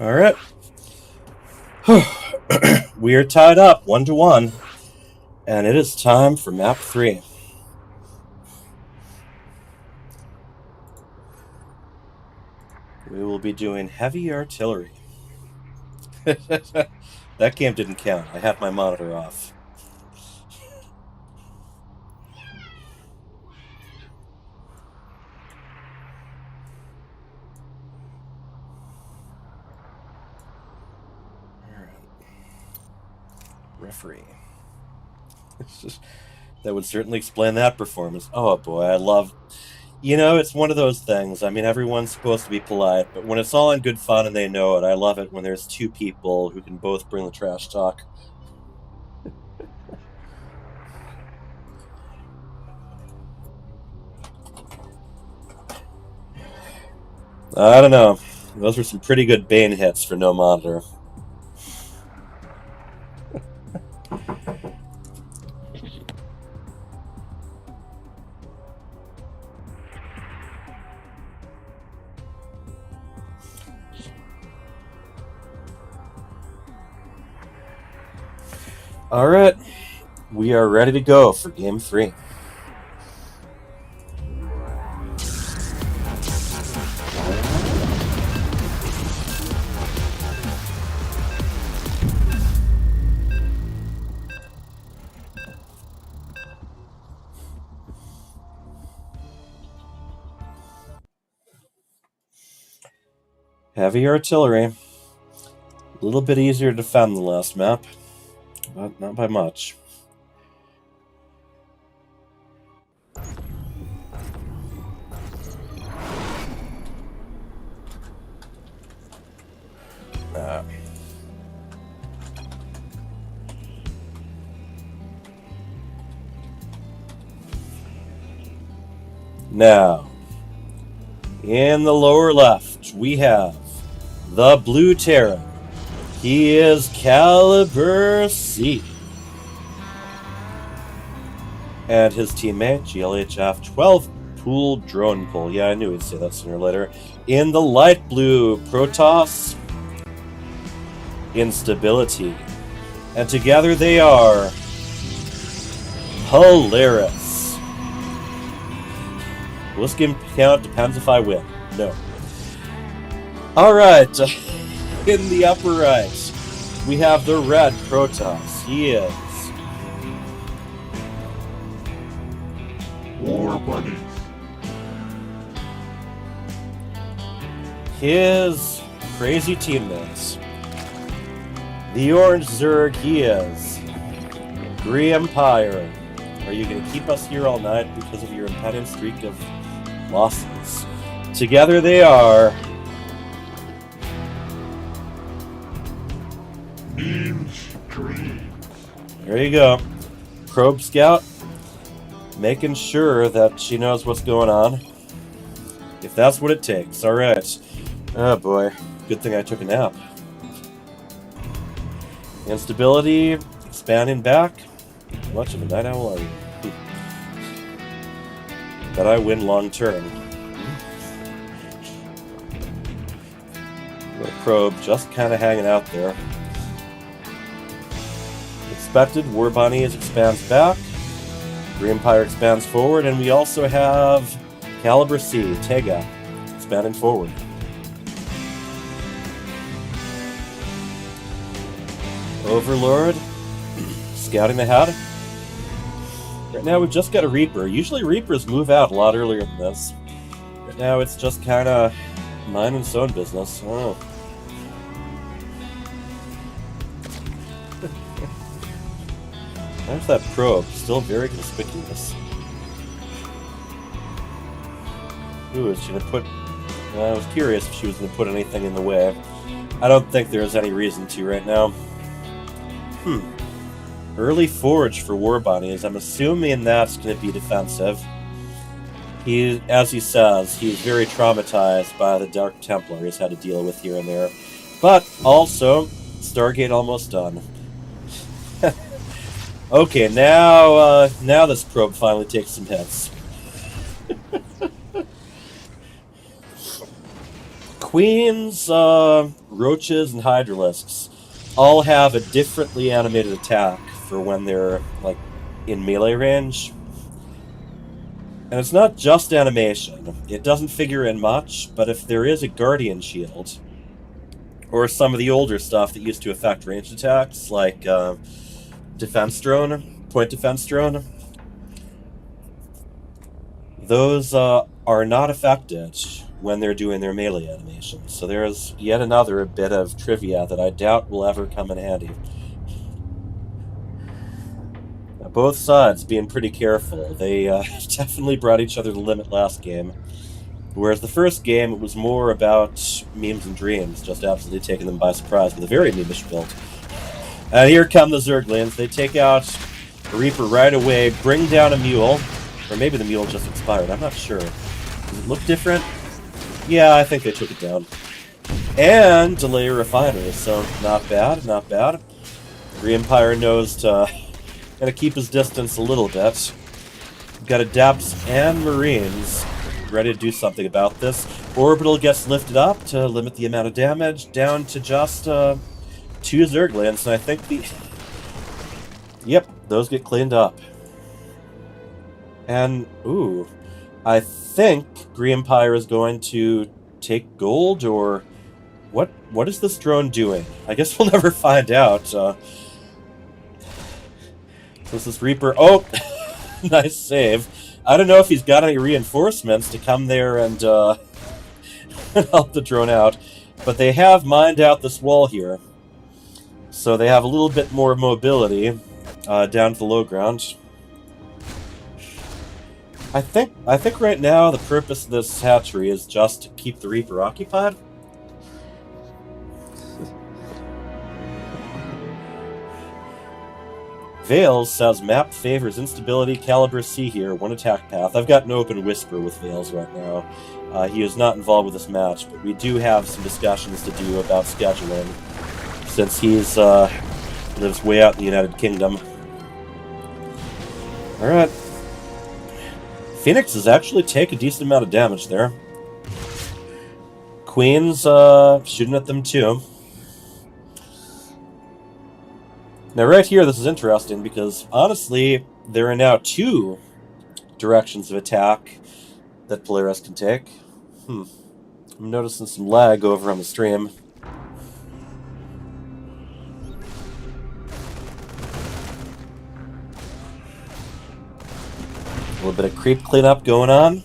All right. We are tied up 1-1, and it is time for map 3. We will be doing heavy artillery. That game didn't count. I had my monitor off. Referee. That would certainly explain that performance. Oh boy, I love... You know, it's one of those things. I mean, everyone's supposed to be polite, but when it's all in good fun and they know it, I love it when there's two people who can both bring the trash talk. I don't know. Those were some pretty good Bane hits for no monitor. All right, we are ready to go for Game 3. Heavy artillery. A little bit easier to defend than the last map, but not by much. Now, in the lower left, we have the Blue Terran. He is Caliber C. And his teammate, GLHF 12 Pool Drone Pull. Yeah, I knew he'd say that sooner or later. In the light blue, Protoss Instability. And together they are Polaris. Will this game count? Depends if I win. No. Alright. In the upper right, we have the red Protoss. He is War Buddies. his crazy teammates. The orange Zerg, he is Grey Empire. Are you going to keep us here all night because of your impending streak of losses? Together they are Mean Streets. There you go. Probe Scout, making sure that she knows what's going on. If that's what it takes. Alright. Oh boy. Good thing I took a nap. Instability, expanding back. How much of a night owl are you? Bet I win long term. Little probe just kind of hanging out there. Expected, War Bunnies expands back. Grey Empire expands forward, and we also have Caliber C, Tega, expanding forward. Overlord, scouting ahead. Right now we've just got a Reaper. Usually Reapers move out a lot earlier than this. Right now it's just kind of minding its own business. Oh. There's that probe, still very conspicuous. Ooh, is she gonna put... I was curious if she was gonna put anything in the way. I don't think there's any reason to right now. Early forge for War Bunnies. I'm assuming that's going to be defensive. He, as he says, he's very traumatized by the Dark Templar he's had to deal with here and there. But also, Stargate almost done. Okay, now this probe finally takes some hits. Queens, roaches, and hydralisks all have a differently animated attack for when they're, like, in melee range. And it's not just animation. It doesn't figure in much, but if there is a Guardian Shield, or some of the older stuff that used to affect ranged attacks, like defense drone, point defense drone. Those are not affected when they're doing their melee animations. So there's yet another bit of trivia that I doubt will ever come in handy. Now, both sides being pretty careful. They definitely brought each other to the limit last game. Whereas the first game, it was more about memes and dreams, just absolutely taking them by surprise with a very memeish build. And here come the Zerglings. They take out a Reaper right away, bring down a Mule. Or maybe the Mule just expired, I'm not sure. Does it look different? Yeah, I think they took it down. And delay a Refinery, so not bad, not bad. The Empire knows to kind of keep his distance a little bit. We've got Adepts and Marines ready to do something about this. Orbital gets lifted up to limit the amount of damage down to just 2 Zerglings, and I think the... Yep, those get cleaned up. And, ooh, I think Green Empire is going to take gold, or what is this drone doing? I guess we'll never find out. So this Reaper... Oh! Nice save. I don't know if he's got any reinforcements to come there and help the drone out, but they have mined out this wall here. So they have a little bit more mobility down to the low ground. I think right now the purpose of this hatchery is just to keep the Reaper occupied. Vales says map favors instability, caliber C here, 1 attack path. I've got an open whisper with Vales right now. He is not involved with this match, but we do have some discussions to do about scheduling, since he's lives way out in the United Kingdom. Alright. Phoenixes actually take a decent amount of damage there. Queens shooting at them too. Now right here, this is interesting because, honestly, there are now 2 directions of attack that Polaris can take. I'm noticing some lag over on the stream. A little bit of creep cleanup going on.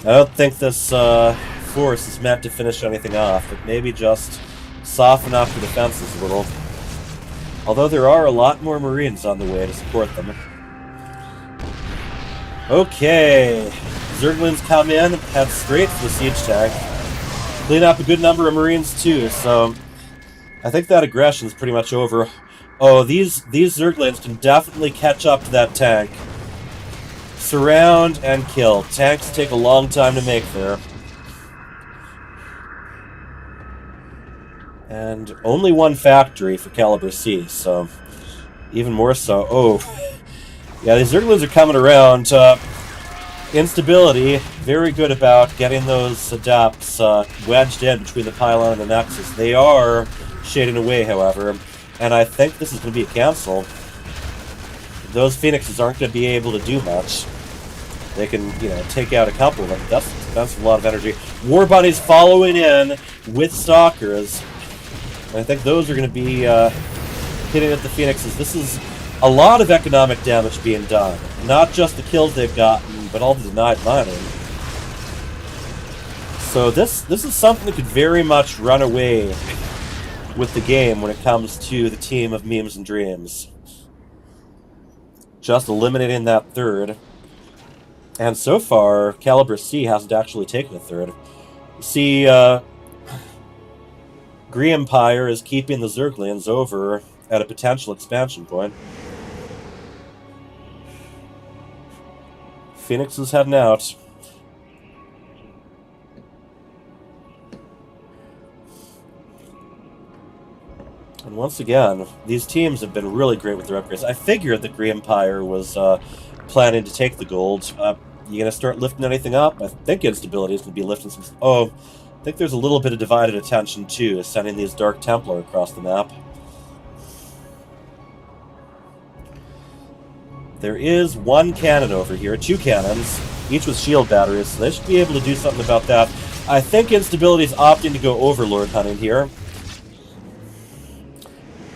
I don't think this force is meant to finish anything off, but maybe just soften up the defenses a little. Although there are a lot more Marines on the way to support them. Okay, Zerglings come in, head straight for the siege tank. Clean up a good number of Marines too, so I think that aggression is pretty much over. Oh, these Zerglings can definitely catch up to that tank. Surround and kill. Tanks take a long time to make there. And only 1 factory for caliber C, so even more so. Oh, yeah, these Zerglings are coming around. Instability, very good about getting those Adepts wedged in between the pylon and the Nexus. They are shading away, however, and I think this is going to be a cancel. Those Phoenixes aren't going to be able to do much. They can, take out a couple of them. That's a lot of energy. War Bunnies following in with Stalkers. And I think those are going to be hitting at the Phoenixes. This is a lot of economic damage being done. Not just the kills they've gotten, but all the denied mining. So this is something that could very much run away with the game when it comes to the team of Memes and Dreams. Just eliminating that 3rd. And so far, Caliber C hasn't actually taken a 3rd. See, Green Empire is keeping the Zerglings over at a potential expansion point. Phoenix is heading out. And once again, these teams have been really great with their upgrades. I figured that Green Empire was planning to take the gold. You gonna start lifting anything up? I think instability is gonna be lifting some... Oh, I think there's a little bit of divided attention, too, sending these Dark Templar across the map. There is 1 cannon over here, 2 cannons, each with shield batteries, so they should be able to do something about that. I think Instability's opting to go Overlord hunting here.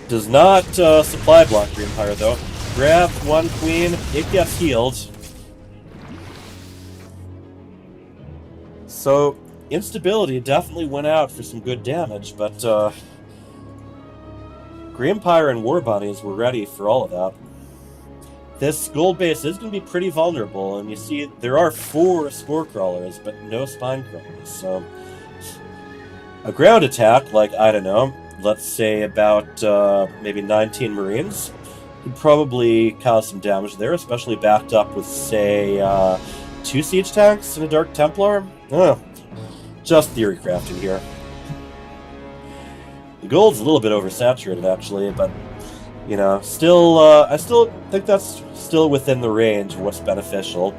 Does not supply block Green Pyre, though. Grabs one queen, it gets healed. So, Instability definitely went out for some good damage, but Green Pyre and War Bunnies were ready for all of that. This gold base is going to be pretty vulnerable, and you see there are 4 Spore Crawlers, but no Spine Crawlers, so... A ground attack, like, I don't know, let's say about maybe 19 Marines, could probably cause some damage there, especially backed up with, say, 2 Siege Tanks and a Dark Templar. Just theory crafting here. The gold's a little bit oversaturated, actually, but, you know, still, I still think that's still within the range of what's beneficial.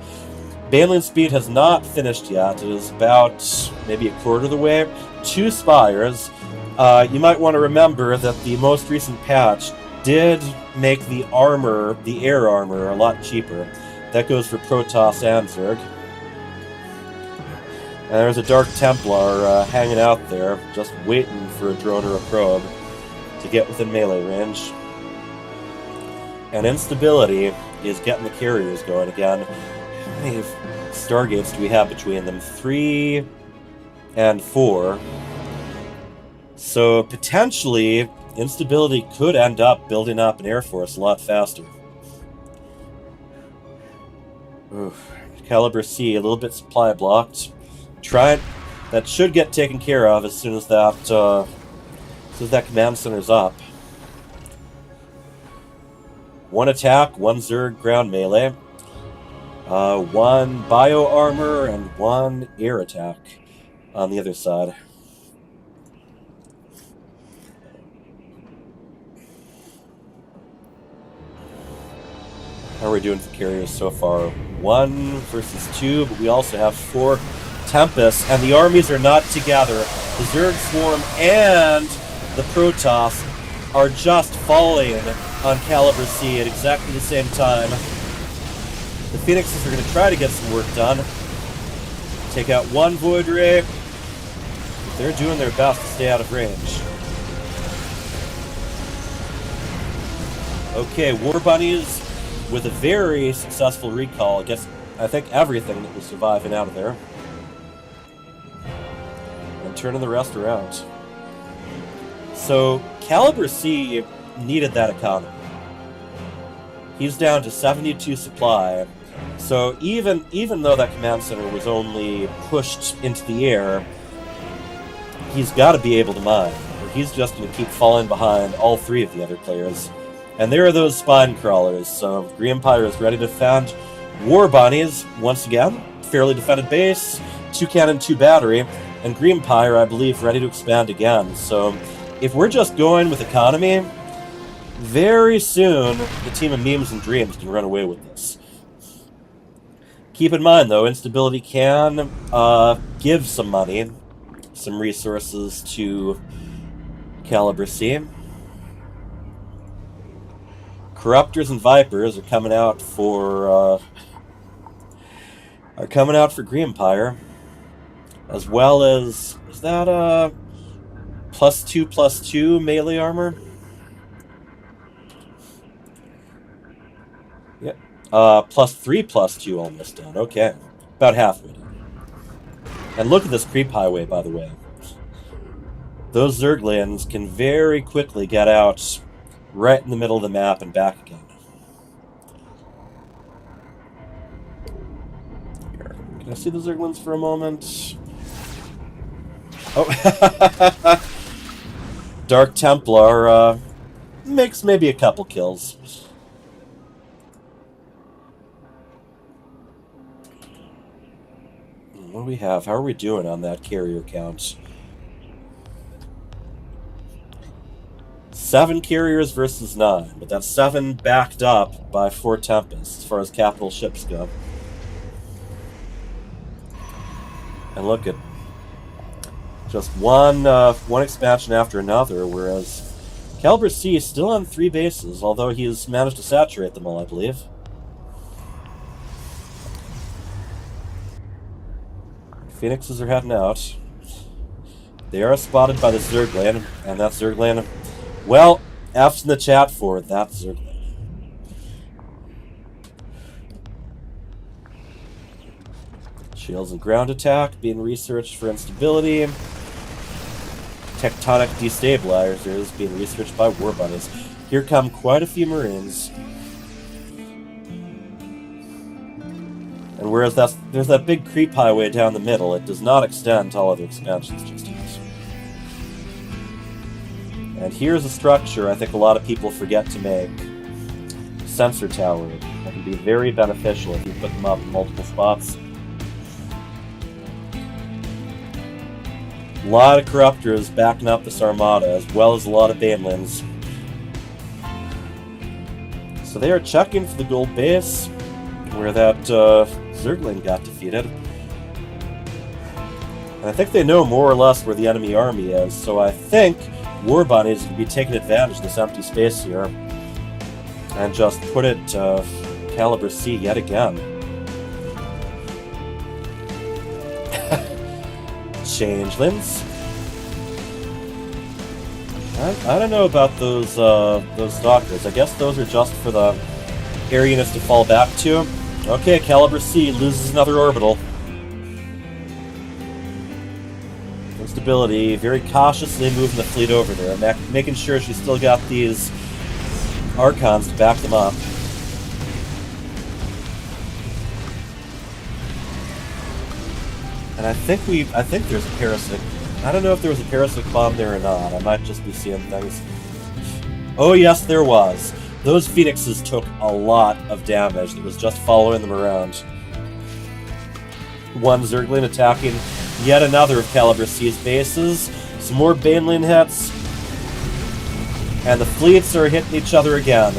Baneling speed has not finished yet. It is about maybe a quarter of the way. 2 Spires. You might want to remember that the most recent patch did make the armor, the air armor, a lot cheaper. That goes for Protoss and Zerg. And there's a Dark Templar hanging out there, just waiting for a drone or a probe to get within melee range. And Instability is getting the carriers going again. How many Stargates do we have between them? 3 and 4. So potentially, Instability could end up building up an Air Force a lot faster. Oof. Caliber C, a little bit supply blocked. That should get taken care of as soon as that command center's up. 1 attack, 1 Zerg ground melee, 1 bio armor, and 1 air attack on the other side. How are we doing for carriers so far? 1 versus 2, but we also have 4 Tempests, and the armies are not together. The Zerg Swarm and the Protoss are just falling on Caliber C at exactly the same time. The Phoenixes are going to try to get some work done. Take out 1 Void Ray. They're doing their best to stay out of range. Okay, War Bunnies with a very successful recall gets, I think, everything that was surviving out of there. And turning the rest around. So, Caliber C needed that economy. He's down to 72 supply. So even though that command center was only pushed into the air, he's got to be able to mine, or he's just going to keep falling behind all 3 of the other players. And there are those Spine Crawlers, so Green Pyre is ready to defend. War Bunnies, once again, fairly defended base, 2 cannon, 2 battery, and Green Pyre, I believe, ready to expand again. So if we're just going with economy, very soon the team of Memes and Dreams can run away with this. Keep in mind, though, Instability can give some money, some resources to Caliber C. Corruptors and Vipers are coming out for Green Pyre, as well as, is that +2/+2 melee armor? Yeah. +3/+2 almost done. Okay. About halfway done. And look at this creep highway, by the way. Those Zerglings can very quickly get out right in the middle of the map and back again. Here. Can I see the Zerglings for a moment? Oh. Dark Templar makes maybe a couple kills. What do we have? How are we doing on that carrier count? 7 carriers versus 9, but that's 7 backed up by 4 Tempests as far as capital ships go. And look at just one expansion after another, whereas Caliber C is still on 3 bases, although he has managed to saturate them all, I believe. Phoenixes are heading out. They are spotted by the Zerglin, and that Zerglin, well, F's in the chat for that Zerglin. Shields and ground attack being researched for instability. Tectonic destabilizers being researched by war bunnies. Here come quite a few Marines. And whereas there's that big creep highway down the middle, it does not extend to all other expansions just yet. And here's a structure I think a lot of people forget to make. Sensor tower. That can be very beneficial if you put them up in multiple spots. A lot of Corruptors backing up this Armada, as well as a lot of Banelins. So they are checking for the gold base, where that Zerglin got defeated. And I think they know more or less where the enemy army is, so I think War Bunnies will be taking advantage of this empty space here, and just put it Caliber C yet again. Changelings. I don't know about those stalkers. I guess those are just for the air units to fall back to. Okay, Caliber C loses another orbital. Instability, very cautiously moving the fleet over there, making sure she's still got these Archons to back them up. And I think there's a parasitic. I don't know if there was a parasitic bomb there or not. I might just be seeing things. Oh yes, there was. Those Phoenixes took a lot of damage that was just following them around. One Zerglin attacking yet another of Caliber C's bases. Some more Banelin hits. And the fleets are hitting each other again.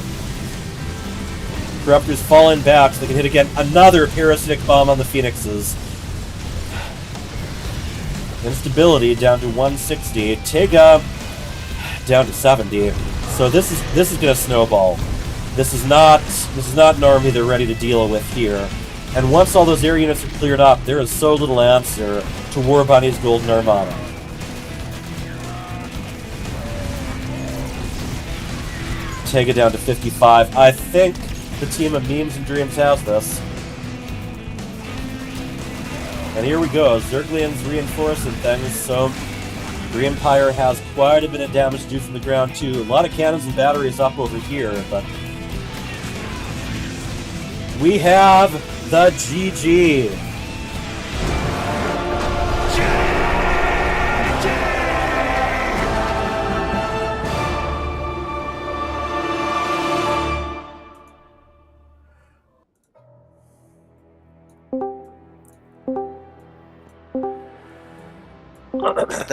Corruptors falling back so they can hit again. Another parasitic bomb on the Phoenixes. Instability down to 160. Tega down to 70. So this is gonna snowball. This is not an army they're ready to deal with here. And once all those air units are cleared up, there is so little answer to War Bunny's Golden Armada. Tega down to 55. I think the team of Memes and Dreams has this. And here we go, Zerglian's reinforcing things, so the Empire has quite a bit of damage to do from the ground too. A lot of cannons and batteries up over here, but we have the GG.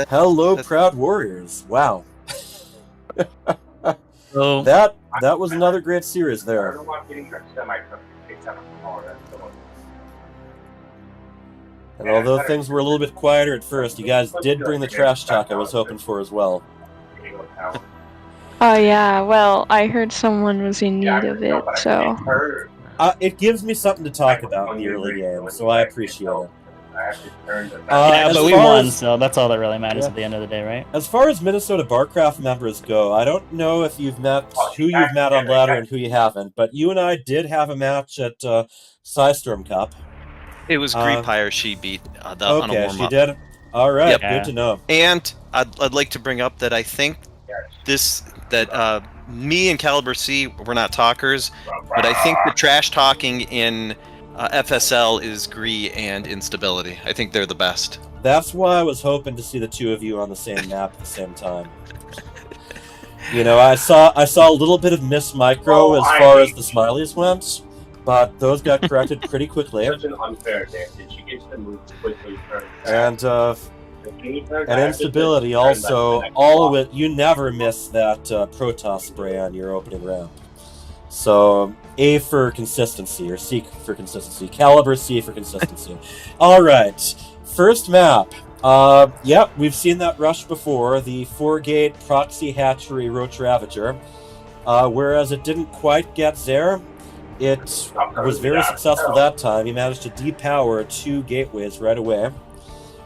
Hello, proud warriors! Wow, So that was another great series there. And although things were a little bit quieter at first, you guys did bring the trash talk I was hoping for as well. Oh yeah, well, I heard someone was in need of it, so... It gives me something to talk about in the early game, so I appreciate it. yeah, but we won, so that's all that really matters at the end of the day, right? As far as Minnesota Barcraft members go, I don't know if you've met who you've met on ladder and who you haven't, but you and I did have a match at Psystorm Cup. It was Greenpire she beat on a warm-up. Okay, she did? Alright, Yep. good to know. And I'd like to bring up that I think me and Caliber C, we're not talkers, but I think the trash talking in FSL is Gree and Instability. I think they're the best. That's why I was hoping to see the two of you on the same map at the same time. You know, I saw a little bit of Miss Micro as far as the smileys went, but those got corrected pretty quickly. And Instability also, all of it, you never miss that Protoss spray on your opening ramp. So, A for consistency, or C for consistency. Caliber C for consistency. Alright, first map. Yep, we've seen that rush before, the 4-gate proxy hatchery Roach Ravager. Whereas it didn't quite get there, it was very successful that time. He managed to depower 2 gateways right away.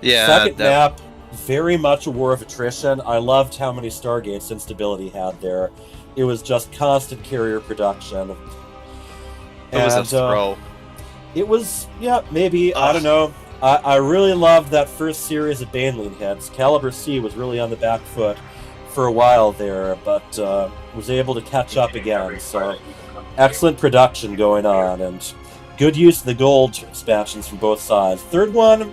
Yeah. Second map, very much a war of attrition. I loved how many Stargates Instability had there. It was just constant carrier production. It was a throw. It was, yeah, maybe, I don't know. I really loved that first series of Baneling hits. Caliber C was really on the back foot for a while there, but was able to catch up again. So excellent production going on, and good use of the gold expansions from both sides. Third one,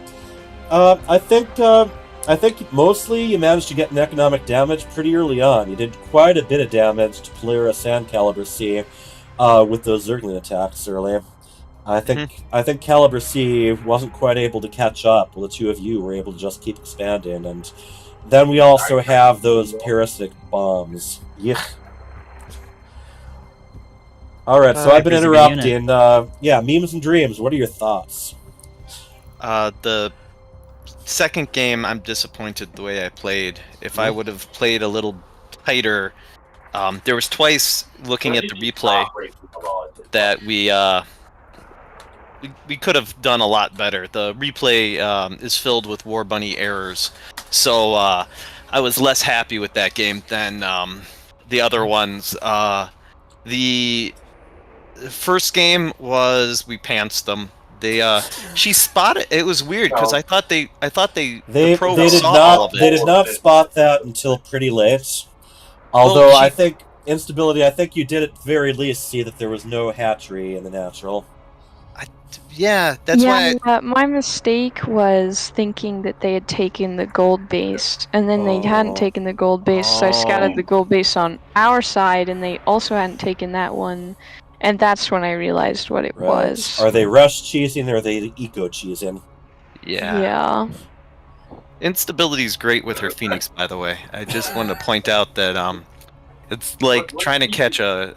I think mostly you managed to get an economic damage pretty early on. You did quite a bit of damage to Polaris and Caliber C with those Zergling attacks early. I think Caliber C wasn't quite able to catch up, while the two of you were able to just keep expanding. And then we also have those parasitic bombs. Yuck. Alright, so I've been interrupting. Yeah, Memes and Dreams, what are your thoughts? The second game, I'm disappointed the way I played. If I would have played a little tighter, there was twice looking at the replay that we could have done a lot better. The replay is filled with War Bunny errors, so I was less happy with that game than the other ones. The first game was we pantsed them. She spotted. It was weird because I thought the pro saw all of it. They did not spot that until pretty late. Although Well, I think Instability, I think you did at the very least see that there was no hatchery in the natural. Yeah, that's why. My mistake was thinking that they had taken the gold base, and then they hadn't taken the gold base, so I scouted the gold base on our side, and they also hadn't taken that one, and that's when I realized what it was. Are they rush cheesing or are they eco cheesing? Yeah. Instability is great with her Phoenix, by the way. I just wanted to point out that it's like trying to catch a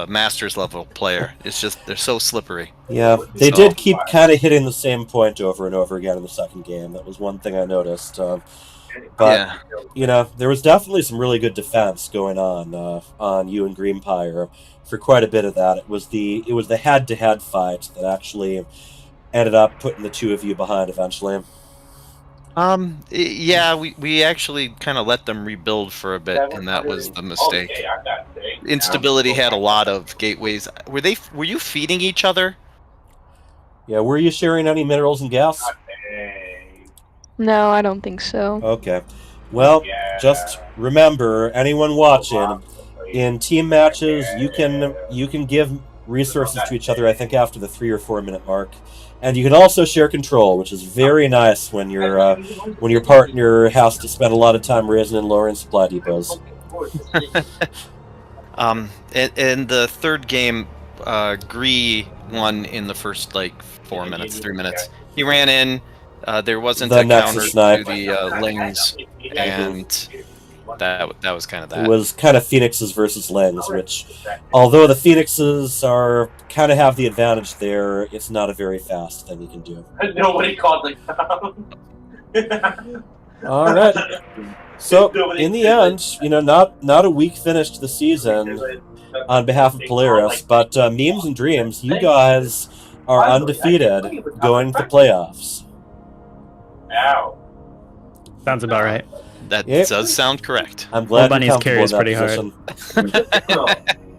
Masters level player. It's just they're so slippery. Yeah, they did keep kind of hitting the same point over and over again in the second game. That was one thing I noticed. But you know, there was definitely some really good defense going on you and Greenpire for quite a bit of that. It was the head-to-head fight that actually ended up putting the two of you behind eventually. Yeah, we actually kind of let them rebuild for a bit, and that was the mistake. Instability had a lot of gateways. Were you feeding each other? Yeah, were you sharing any minerals and gas? No, I don't think so. Okay. Well, just remember, anyone watching, in team matches, you can give resources to each other, I think, after the 3 or 4 minute mark. And you can also share control, which is very nice when your partner has to spend a lot of time raising and lowering supply depots. In the third game, Gree won in the first 3 minutes. He ran in. There wasn't a counter to the Lings, and that was kind of that. It was kind of Phoenixes versus Lings, which, although the Phoenixes kind of have the advantage there, it's not a very fast thing you can do. Nobody called All right. So in the end, not a weak finish to the season on behalf of Polaris, but Memes and Dreams, you guys are undefeated going to the playoffs. Ow. Sounds about right. That does sound correct. I'm glad Bunny's you're carries comfortable in that pretty position.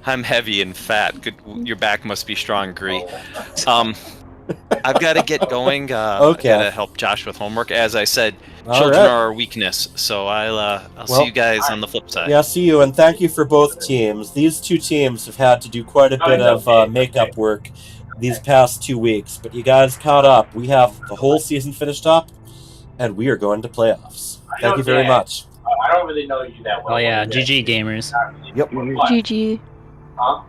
I'm heavy and fat. Good, your back must be strong, Gree. I've got to get going. Okay. Got to help Josh with homework. As I said, children are our weakness. So I'll see you guys on the flip side. Yeah, see you, and thank you for both teams. These two teams have had to do quite a bit of makeup work these past 2 weeks, but you guys caught up. We have the whole season finished up, and we are going to playoffs. Thank you very much. I don't really know you that well. Oh yeah, GG gamers. Yep. GG. Huh?